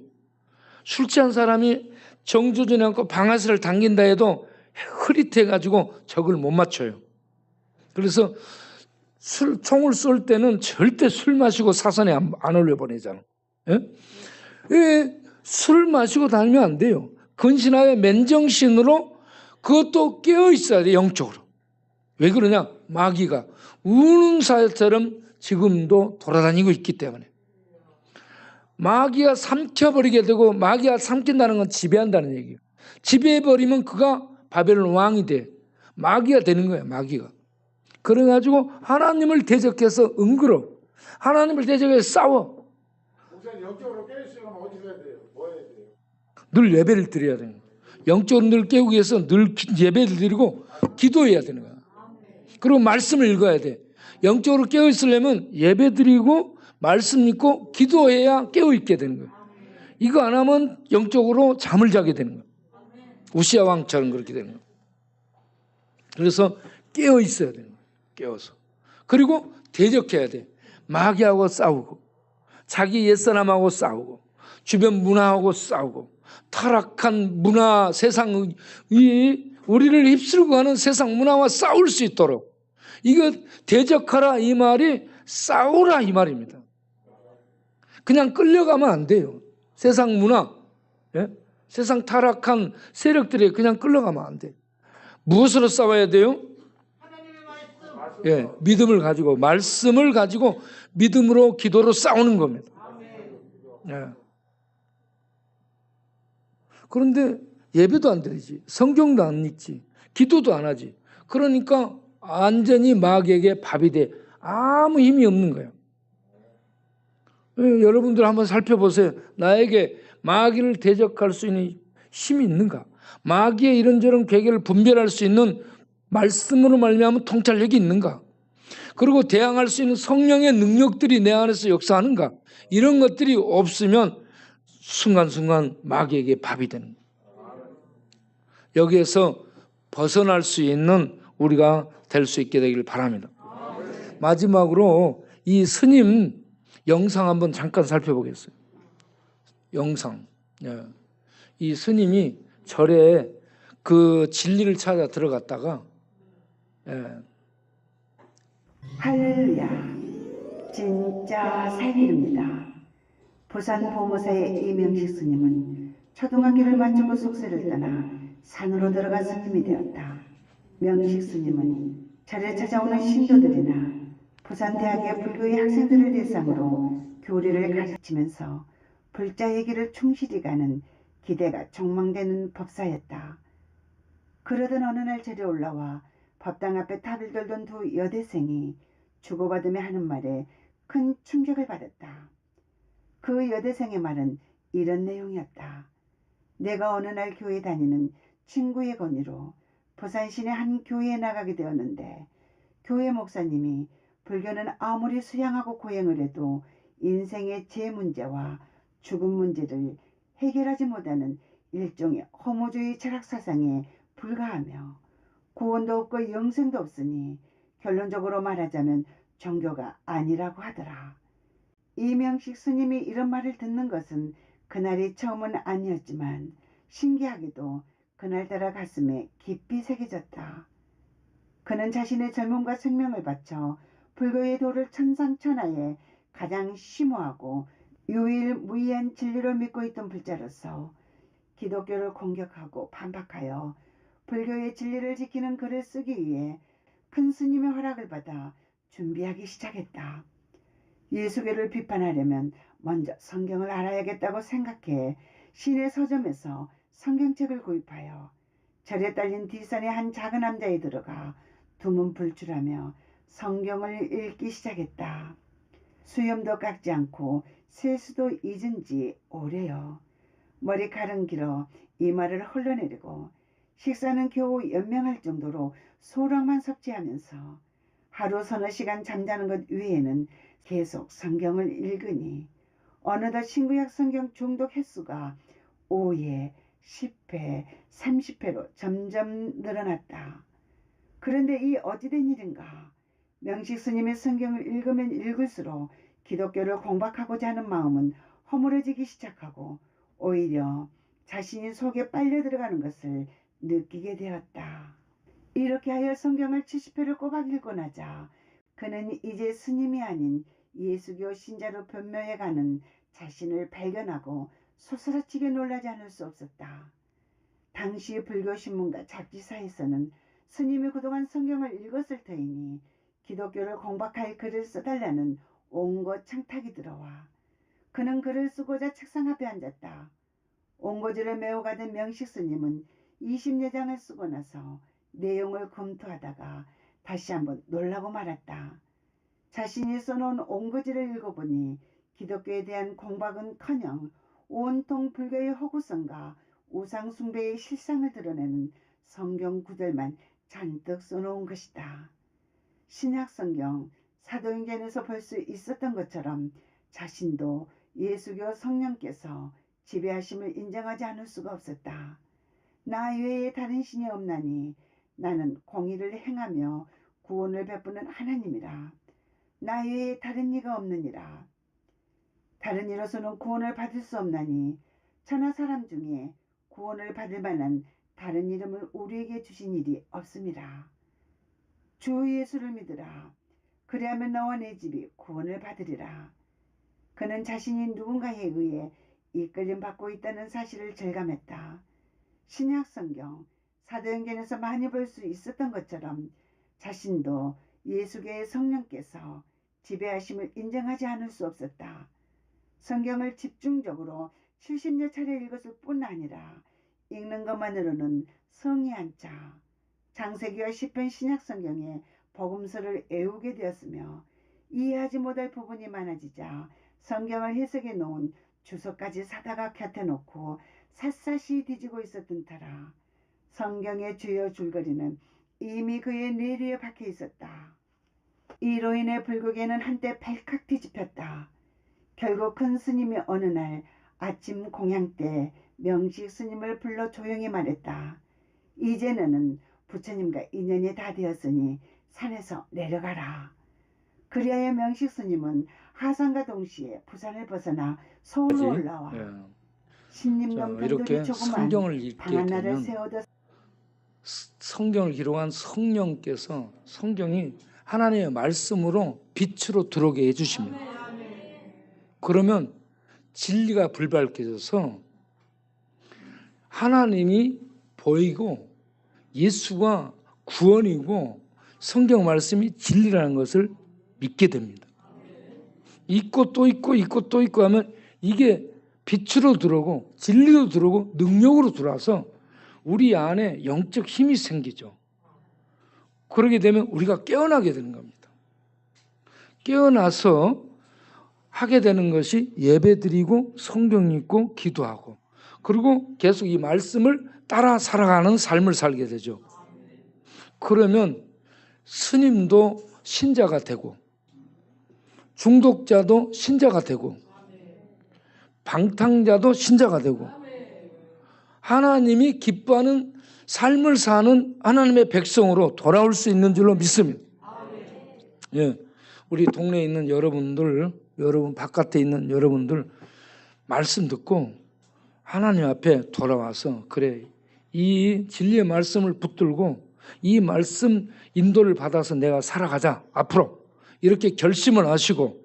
S1: 술 취한 사람이 정조준해 갖고 방아쇠를 당긴다 해도 흐릿해가지고 적을 못 맞춰요. 그래서 총을 쏠 때는 절대 술 마시고 사선에 안 올려보내잖아. 예? 술 마시고 다니면 안 돼요. 근신하에 맨정신으로 그것도 깨어 있어야 돼. 영적으로. 왜 그러냐? 마귀가 우는 사자처럼 지금도 돌아다니고 있기 때문에. 마귀가 삼켜버리게 되고 마귀가 삼킨다는 건 지배한다는 얘기예요. 지배해버리면 그가 바벨론 왕이 돼. 마귀가 되는 거예요. 마귀가. 그래가지고 하나님을 대적해서 응그러. 하나님을 대적해서 싸워.
S2: 목사님 영적으로 깨우시려면 어떻게 해야 돼요? 뭐 해야 돼요?
S1: 늘 예배를 드려야 되는 거예요. 영적으로 늘 깨우기 위해서 늘 예배를 드리고 기도해야 되는 거야. 그리고 말씀을 읽어야 돼. 영적으로 깨어있으려면 예배 드리고 말씀 읽고 기도해야 깨어있게 되는 거예요. 이거 안 하면 영적으로 잠을 자게 되는 거예요. 우시아 왕처럼 그렇게 되는 거예요. 그래서 깨어있어야 되는 거예요. 깨어서. 그리고 대적해야 돼. 마귀하고 싸우고 자기 옛사람하고 싸우고 주변 문화하고 싸우고 타락한 문화 세상이 우리를 휩쓸고 가는 세상 문화와 싸울 수 있도록 이거 대적하라 이 말이 싸우라 이 말입니다. 그냥 끌려가면 안 돼요. 세상 문화, 예? 세상 타락한 세력들에 그냥 끌려가면 안 돼요. 무엇으로 싸워야 돼요? 예, 믿음을 가지고 말씀을 가지고 믿음으로 기도로 싸우는 겁니다. 예. 그런데 예배도 안 드리지, 성경도 안 읽지, 기도도 안 하지. 그러니까 완전히 마귀에게 밥이 돼. 아무 힘이 없는 거예요. 예, 여러분들 한번 살펴보세요. 나에게 마귀를 대적할 수 있는 힘이 있는가? 마귀의 이런저런 괴계를 분별할 수 있는 말씀으로 말미암은 통찰력이 있는가? 그리고 대항할 수 있는 성령의 능력들이 내 안에서 역사하는가? 이런 것들이 없으면 순간순간 마귀에게 밥이 되는 거예요. 여기에서 벗어날 수 있는 우리가 될 수 있게 되길 바랍니다. 마지막으로 이 스님 영상 한번 잠깐 살펴보겠어요. 영상. 예. 이 스님이 절에 그 진리를 찾아 들어갔다가
S3: 할렐루야. 진짜 살길입니다. 부산 보모사의 이명식 스님은 초등학교를 마치고 숙소를 떠나 산으로 들어가 스님이 되었다. 명식 스님은 절에 찾아오는 신도들이나 부산대학의 불교의 학생들을 대상으로 교리를 가르치면서 불자의 길을 충실히 가는 기대가 촉망되는 법사였다. 그러던 어느 날 절에 올라와 법당 앞에 탑을 돌던 두 여대생이 주고받으며 하는 말에 큰 충격을 받았다. 그 여대생의 말은 이런 내용이었다. 내가 어느 날 교회 다니는 친구의 건의로 부산 시내 한 교회에 나가게 되었는데 교회 목사님이 불교는 아무리 수양하고 고행을 해도 인생의 재 문제와 죽음 문제를 해결하지 못하는 일종의 허무주의 철학 사상에 불과하며 구원도 없고 영생도 없으니 결론적으로 말하자면 종교가 아니라고 하더라. 이명식 스님이 이런 말을 듣는 것은 그날이 처음은 아니었지만 신기하게도 그날따라 가슴에 깊이 새겨졌다. 그는 자신의 젊음과 생명을 바쳐 불교의 도를 천상천하에 가장 심오하고 유일무이한 진리로 믿고 있던 불자로서 기독교를 공격하고 반박하여 불교의 진리를 지키는 글을 쓰기 위해 큰 스님의 허락을 받아 준비하기 시작했다. 예수교를 비판하려면 먼저 성경을 알아야겠다고 생각해 시내 서점에서 성경책을 구입하여 절에 딸린 뒷산의 한 작은 암자에 들어가 두문불출하며 성경을 읽기 시작했다. 수염도 깎지 않고 세수도 잊은 지 오래요. 머리칼은 길어 이마를 흘러내리고 식사는 겨우 연명할 정도로 소량만 섭취하면서 하루 서너 시간 잠자는 것 외에는 계속 성경을 읽으니 어느덧 신구약 성경 중독 횟수가 5회, 10회, 30회로 점점 늘어났다. 그런데 이 어찌된 일인가? 명식 스님의 성경을 읽으면 읽을수록 기독교를 공박하고자 하는 마음은 허물어지기 시작하고 오히려 자신이 속에 빨려 들어가는 것을 느끼게 되었다. 이렇게 하여 성경을 70회를 꼬박 읽고 나자 그는 이제 스님이 아닌 예수교 신자로 변모해가는 자신을 발견하고 소스라치게 놀라지 않을 수 없었다. 당시 불교신문과 잡지사에서는 스님이 그동안 성경을 읽었을 터이니 기독교를 공박할 글을 써달라는 온갖 청탁이 들어와 그는 글을 쓰고자 책상 앞에 앉았다. 온고지를 메고 가던 명식 스님은 20여 장을 쓰고 나서 내용을 검토하다가 다시 한번 놀라고 말았다. 자신이 써놓은 온고지를 읽어보니 기독교에 대한 공박은커녕 온통 불교의 허구성과 우상숭배의 실상을 드러내는 성경 구절만 잔뜩 써놓은 것이다. 신약성경 사도행전에서 볼 수 있었던 것처럼 자신도 예수교 성령께서 지배하심을 인정하지 않을 수가 없었다. 나 외에 다른 신이 없나니 나는 공의를 행하며 구원을 베푸는 하나님이라. 나 외에 다른 이가 없느니라. 다른 이로서는 구원을 받을 수 없나니 천하 사람 중에 구원을 받을 만한 다른 이름을 우리에게 주신 일이 없음이라. 주 예수를 믿으라. 그리하면 너와 내 집이 구원을 받으리라. 그는 자신이 누군가에 의해 이끌림 받고 있다는 사실을 절감했다. 신약성경 사도행전에서 많이 볼 수 있었던 것처럼 자신도 예수교의 성령께서 지배하심을 인정하지 않을 수 없었다. 성경을 집중적으로 70여 차례 읽었을 뿐 아니라 읽는 것만으로는 성이 안 차. 창세기와 시편 신약성경에 복음서를 애우게 되었으며 이해하지 못할 부분이 많아지자 성경을 해석해 놓은 주석까지 사다가 곁에 놓고 샅샅이 뒤지고 있었던 터라 성경의 주요 줄거리는 이미 그의 뇌리에 박혀 있었다. 이로 인해 불교계는 한때 발칵 뒤집혔다. 결국 큰 스님이 어느 날 아침 공양 때 명식 스님을 불러 조용히 말했다. 이제 너는 부처님과 인연이 다 되었으니 산에서 내려가라. 그리하여 명식스님은 하산과 동시에 부산을 벗어나 서울로 올라와
S1: 예.
S3: 신림동
S1: 자, 이렇게
S3: 변두리 조그만
S1: 성경을 읽게
S3: 방 하나를
S1: 되면
S3: 세워둬
S1: 성경을 기록한 성령께서 성경이 하나님의 말씀으로 빛으로 들어오게 해주십니다. 그러면 진리가 불발해져서 하나님이 보이고 예수가 구원이고 성경 말씀이 진리라는 것을 믿게 됩니다. 있고 또 있고 있고 또 있고 하면 이게 빛으로 들어오고 진리로 들어오고 능력으로 들어와서 우리 안에 영적 힘이 생기죠. 그러게 되면 우리가 깨어나게 되는 겁니다. 깨어나서 하게 되는 것이 예배드리고 성경 읽고 기도하고 그리고 계속 이 말씀을 따라 살아가는 삶을 살게 되죠. 그러면 스님도 신자가 되고 중독자도 신자가 되고 방탕자도 신자가 되고 하나님이 기뻐하는 삶을 사는 하나님의 백성으로 돌아올 수 있는 줄로 믿습니다. 예, 우리 동네에 있는 여러분들, 여러분 바깥에 있는 여러분들 말씀 듣고 하나님 앞에 돌아와서 그래 이 진리의 말씀을 붙들고 이 말씀 인도를 받아서 내가 살아가자 앞으로 이렇게 결심을 하시고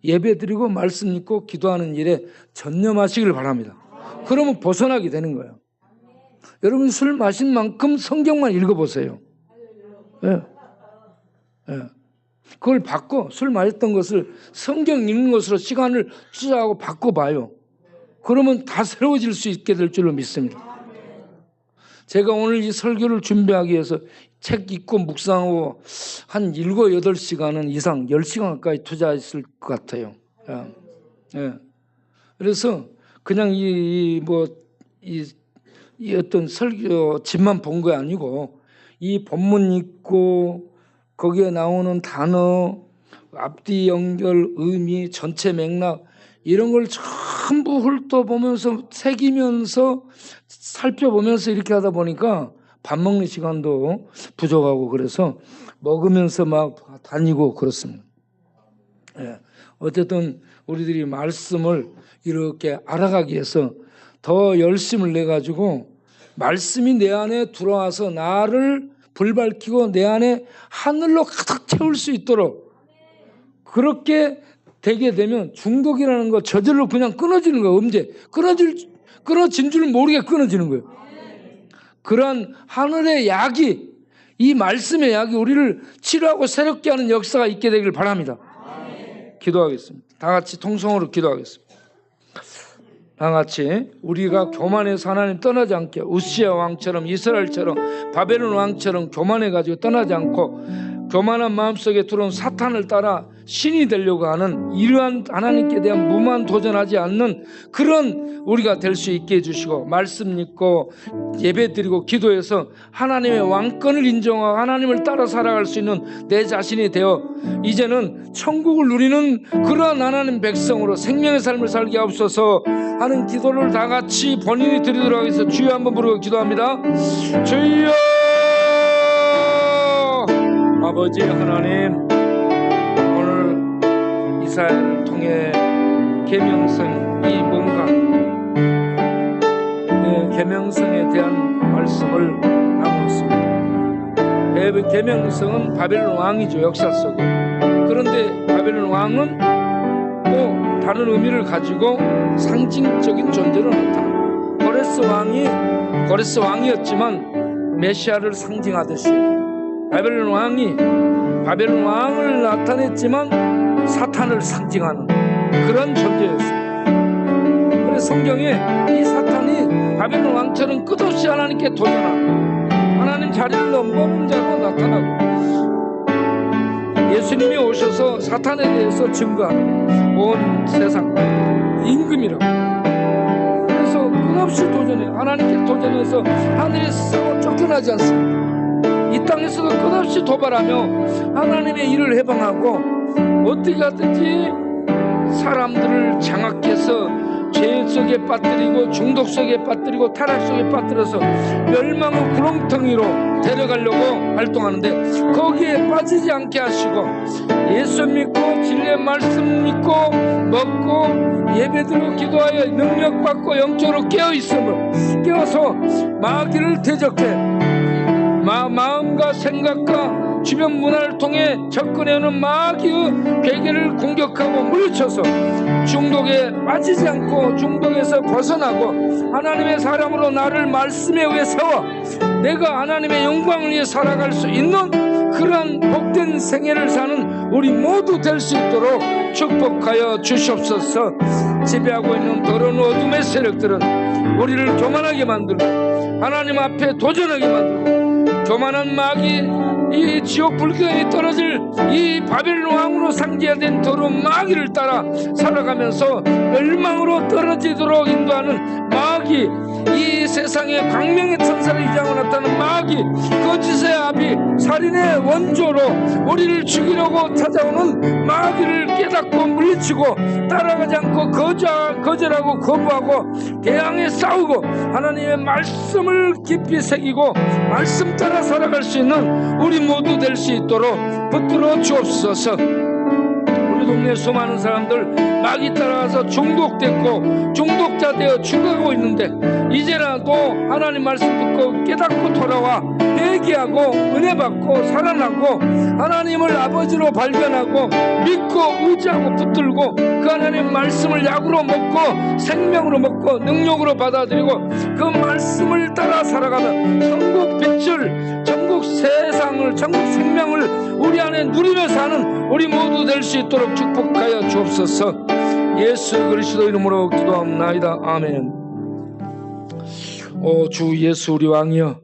S1: 예배드리고 말씀 읽고 기도하는 일에 전념하시길 바랍니다. 그러면 벗어나게 되는 거예요. 여러분 술 마신 만큼 성경만 읽어보세요. 예. 예. 그걸 바꿔 술 마셨던 것을 성경 읽는 것으로 시간을 투자하고 바꿔봐요. 그러면 다 새로워질 수 있게 될 줄로 믿습니다. 제가 오늘 이 설교를 준비하기 위해서 책 읽고 묵상하고 한 7, 8시간은 이상 10시간 가까이 투자했을 것 같아요. 예. 그래서 그냥 이 어떤 설교 집만 본 거 아니고 이 본문 읽고 거기에 나오는 단어, 앞뒤 연결, 의미, 전체 맥락 이런 걸 전부 훑어보면서 새기면서 살펴보면서 이렇게 하다 보니까 밥 먹는 시간도 부족하고 그래서 먹으면서 막 다니고 그렇습니다. 예. 어쨌든 우리들이 말씀을 이렇게 알아가기 위해서 더 열심을 내가지고 말씀이 내 안에 들어와서 나를 불밝히고 내 안에 하늘로 가득 채울 수 있도록 그렇게 되게 되면 중독이라는 거 저절로 그냥 끊어지는 거예요. 언제? 끊어진 줄 모르게 끊어지는 거예요. 그러한 하늘의 약이 이 말씀의 약이 우리를 치료하고 새롭게 하는 역사가 있게 되길 바랍니다. 기도하겠습니다. 다 같이 통성으로 기도하겠습니다. 다 같이 우리가 교만해서 하나님 떠나지 않게 우시아 왕처럼 이스라엘처럼 바벨론 왕처럼 교만해가지고 떠나지 않고 교만한 마음속에 들어온 사탄을 따라 신이 되려고 하는 이러한 하나님께 대한 무만 도전하지 않는 그런 우리가 될 수 있게 해주시고 말씀 읽고 예배드리고 기도해서 하나님의 왕권을 인정하고 하나님을 따라 살아갈 수 있는 내 자신이 되어 이제는 천국을 누리는 그러한 하나님 백성으로 생명의 삶을 살게 하옵소서 하는 기도를 다 같이 본인이 드리도록 하겠습니다. 주여 한번 부르고 기도합니다. 주여 아버지 하나님 오늘 이사야를 통해 계명성 이 뭔가 계명성에 대한 말씀을 나누었습니다. 계명성은 바벨론 왕이죠. 역사 속에. 그런데 바벨론 왕은 또 다른 의미를 가지고 상징적인 존재로 나타나 고레스 왕이었지만 메시아를 상징하듯이 바벨론 왕을 나타냈지만 사탄을 상징하는 그런 존재였습니다. 그래서 성경에 이 사탄이 바벨론 왕처럼 끝없이 하나님께 도전하고 하나님 자리를 넘보는 자로 나타나고 예수님이 오셔서 사탄에 대해서 증거하는 온 세상 임금이라고. 그래서 끝없이 도전해 하나님께 도전해서 하늘에서 쫓겨나지 않습니다. 이 땅에서도 끝없이 도발하며 하나님의 일을 해방하고 어떻게 하든지 사람들을 장악해서 죄 속에 빠뜨리고 중독 속에 빠뜨리고 타락 속에 빠뜨려서 멸망의 구렁텅이로 데려가려고 활동하는데 거기에 빠지지 않게 하시고 예수 믿고 진리의 말씀 믿고 먹고 예배드리고 기도하여 능력받고 영적으로 깨어서 마귀를 대적해 마음과 생각과 주변 문화를 통해 접근해오는 마귀의 괴계를 공격하고 물리쳐서 중독에 빠지지 않고 중독에서 벗어나고 하나님의 사람으로 나를 말씀에 의해 세워 내가 하나님의 영광을 위해 살아갈 수 있는 그러한 복된 생애를 사는 우리 모두 될 수 있도록 축복하여 주시옵소서. 지배하고 있는 더러운 어둠의 세력들은 우리를 교만하게 만들고 하나님 앞에 도전하게 만들고 교만한 마귀 이 지옥 불경에 떨어질 이 바벨론 왕으로 상징된 더러운 마귀를 따라 살아가면서 멸망으로 떨어지도록 인도하는 마귀, 이 세상의 광명의 천사를 이장으로 나타나는 마귀, 거짓의 아비, 살인의 원조로 우리를 죽이려고 찾아오는 마귀를 깨닫고 물리치고 따라가지 않고 거절하고 거부하고 대항해 싸우고 하나님의 말씀을 깊이 새기고 말씀 따라 살아갈 수 있는 우리 모두 될 수 있도록 붙들어 주옵소서. 우리 동네 수많은 사람들 마귀 따라가서 중독됐고 중독자 되어 죽어가고 있는데 이제라도 하나님 말씀 듣고 깨닫고 돌아와 회개하고 은혜 받고 살아나고 하나님을 아버지로 발견하고 믿고 의지하고 붙들고 그 하나님 말씀을 약으로 먹고 생명으로 먹고 능력으로 받아들이고 그 말씀을 따라 살아가면 천국 빛을 천국 세상을 천국 생명을 우리 안에 누리며 사는 우리 모두 될 수 있도록 축복하여 주옵소서. 예수 그리스도 이름으로 기도합나이다. 아멘. 오 주 예수 우리 왕이여,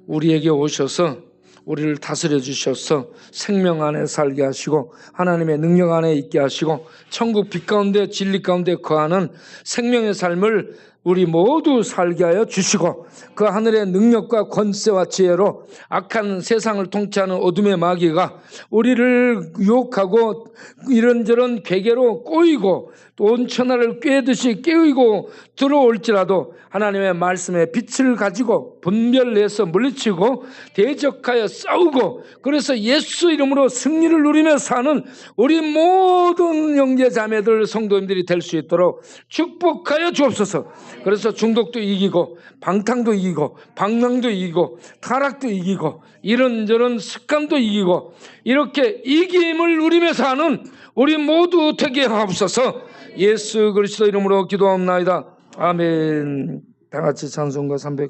S1: 우리에게 오셔서 우리를 다스려 주셔서 생명 안에 살게 하시고 하나님의 능력 안에 있게 하시고 천국 빛 가운데 진리 가운데 거하는 생명의 삶을 우리 모두 살게 하여 주시고 그 하늘의 능력과 권세와 지혜로 악한 세상을 통치하는 어둠의 마귀가 우리를 유혹하고 이런저런 괴계로 꼬이고 또 온 천하를 꿰듯이 깨우고 들어올지라도 하나님의 말씀의 빛을 가지고 분별내서 물리치고 대적하여 싸우고 그래서 예수 이름으로 승리를 누리며 사는 우리 모든 형제 자매들 성도님들이 될 수 있도록 축복하여 주옵소서. 그래서 중독도 이기고 방탕도 이기고 방랑도 이기고 타락도 이기고 이런저런 습관도 이기고 이렇게 이김을 누리며 사는 우리 모두 되게 하옵소서. 예수 그리스도 이름으로 기도합나이다. 아멘. 다 같이 찬송가 300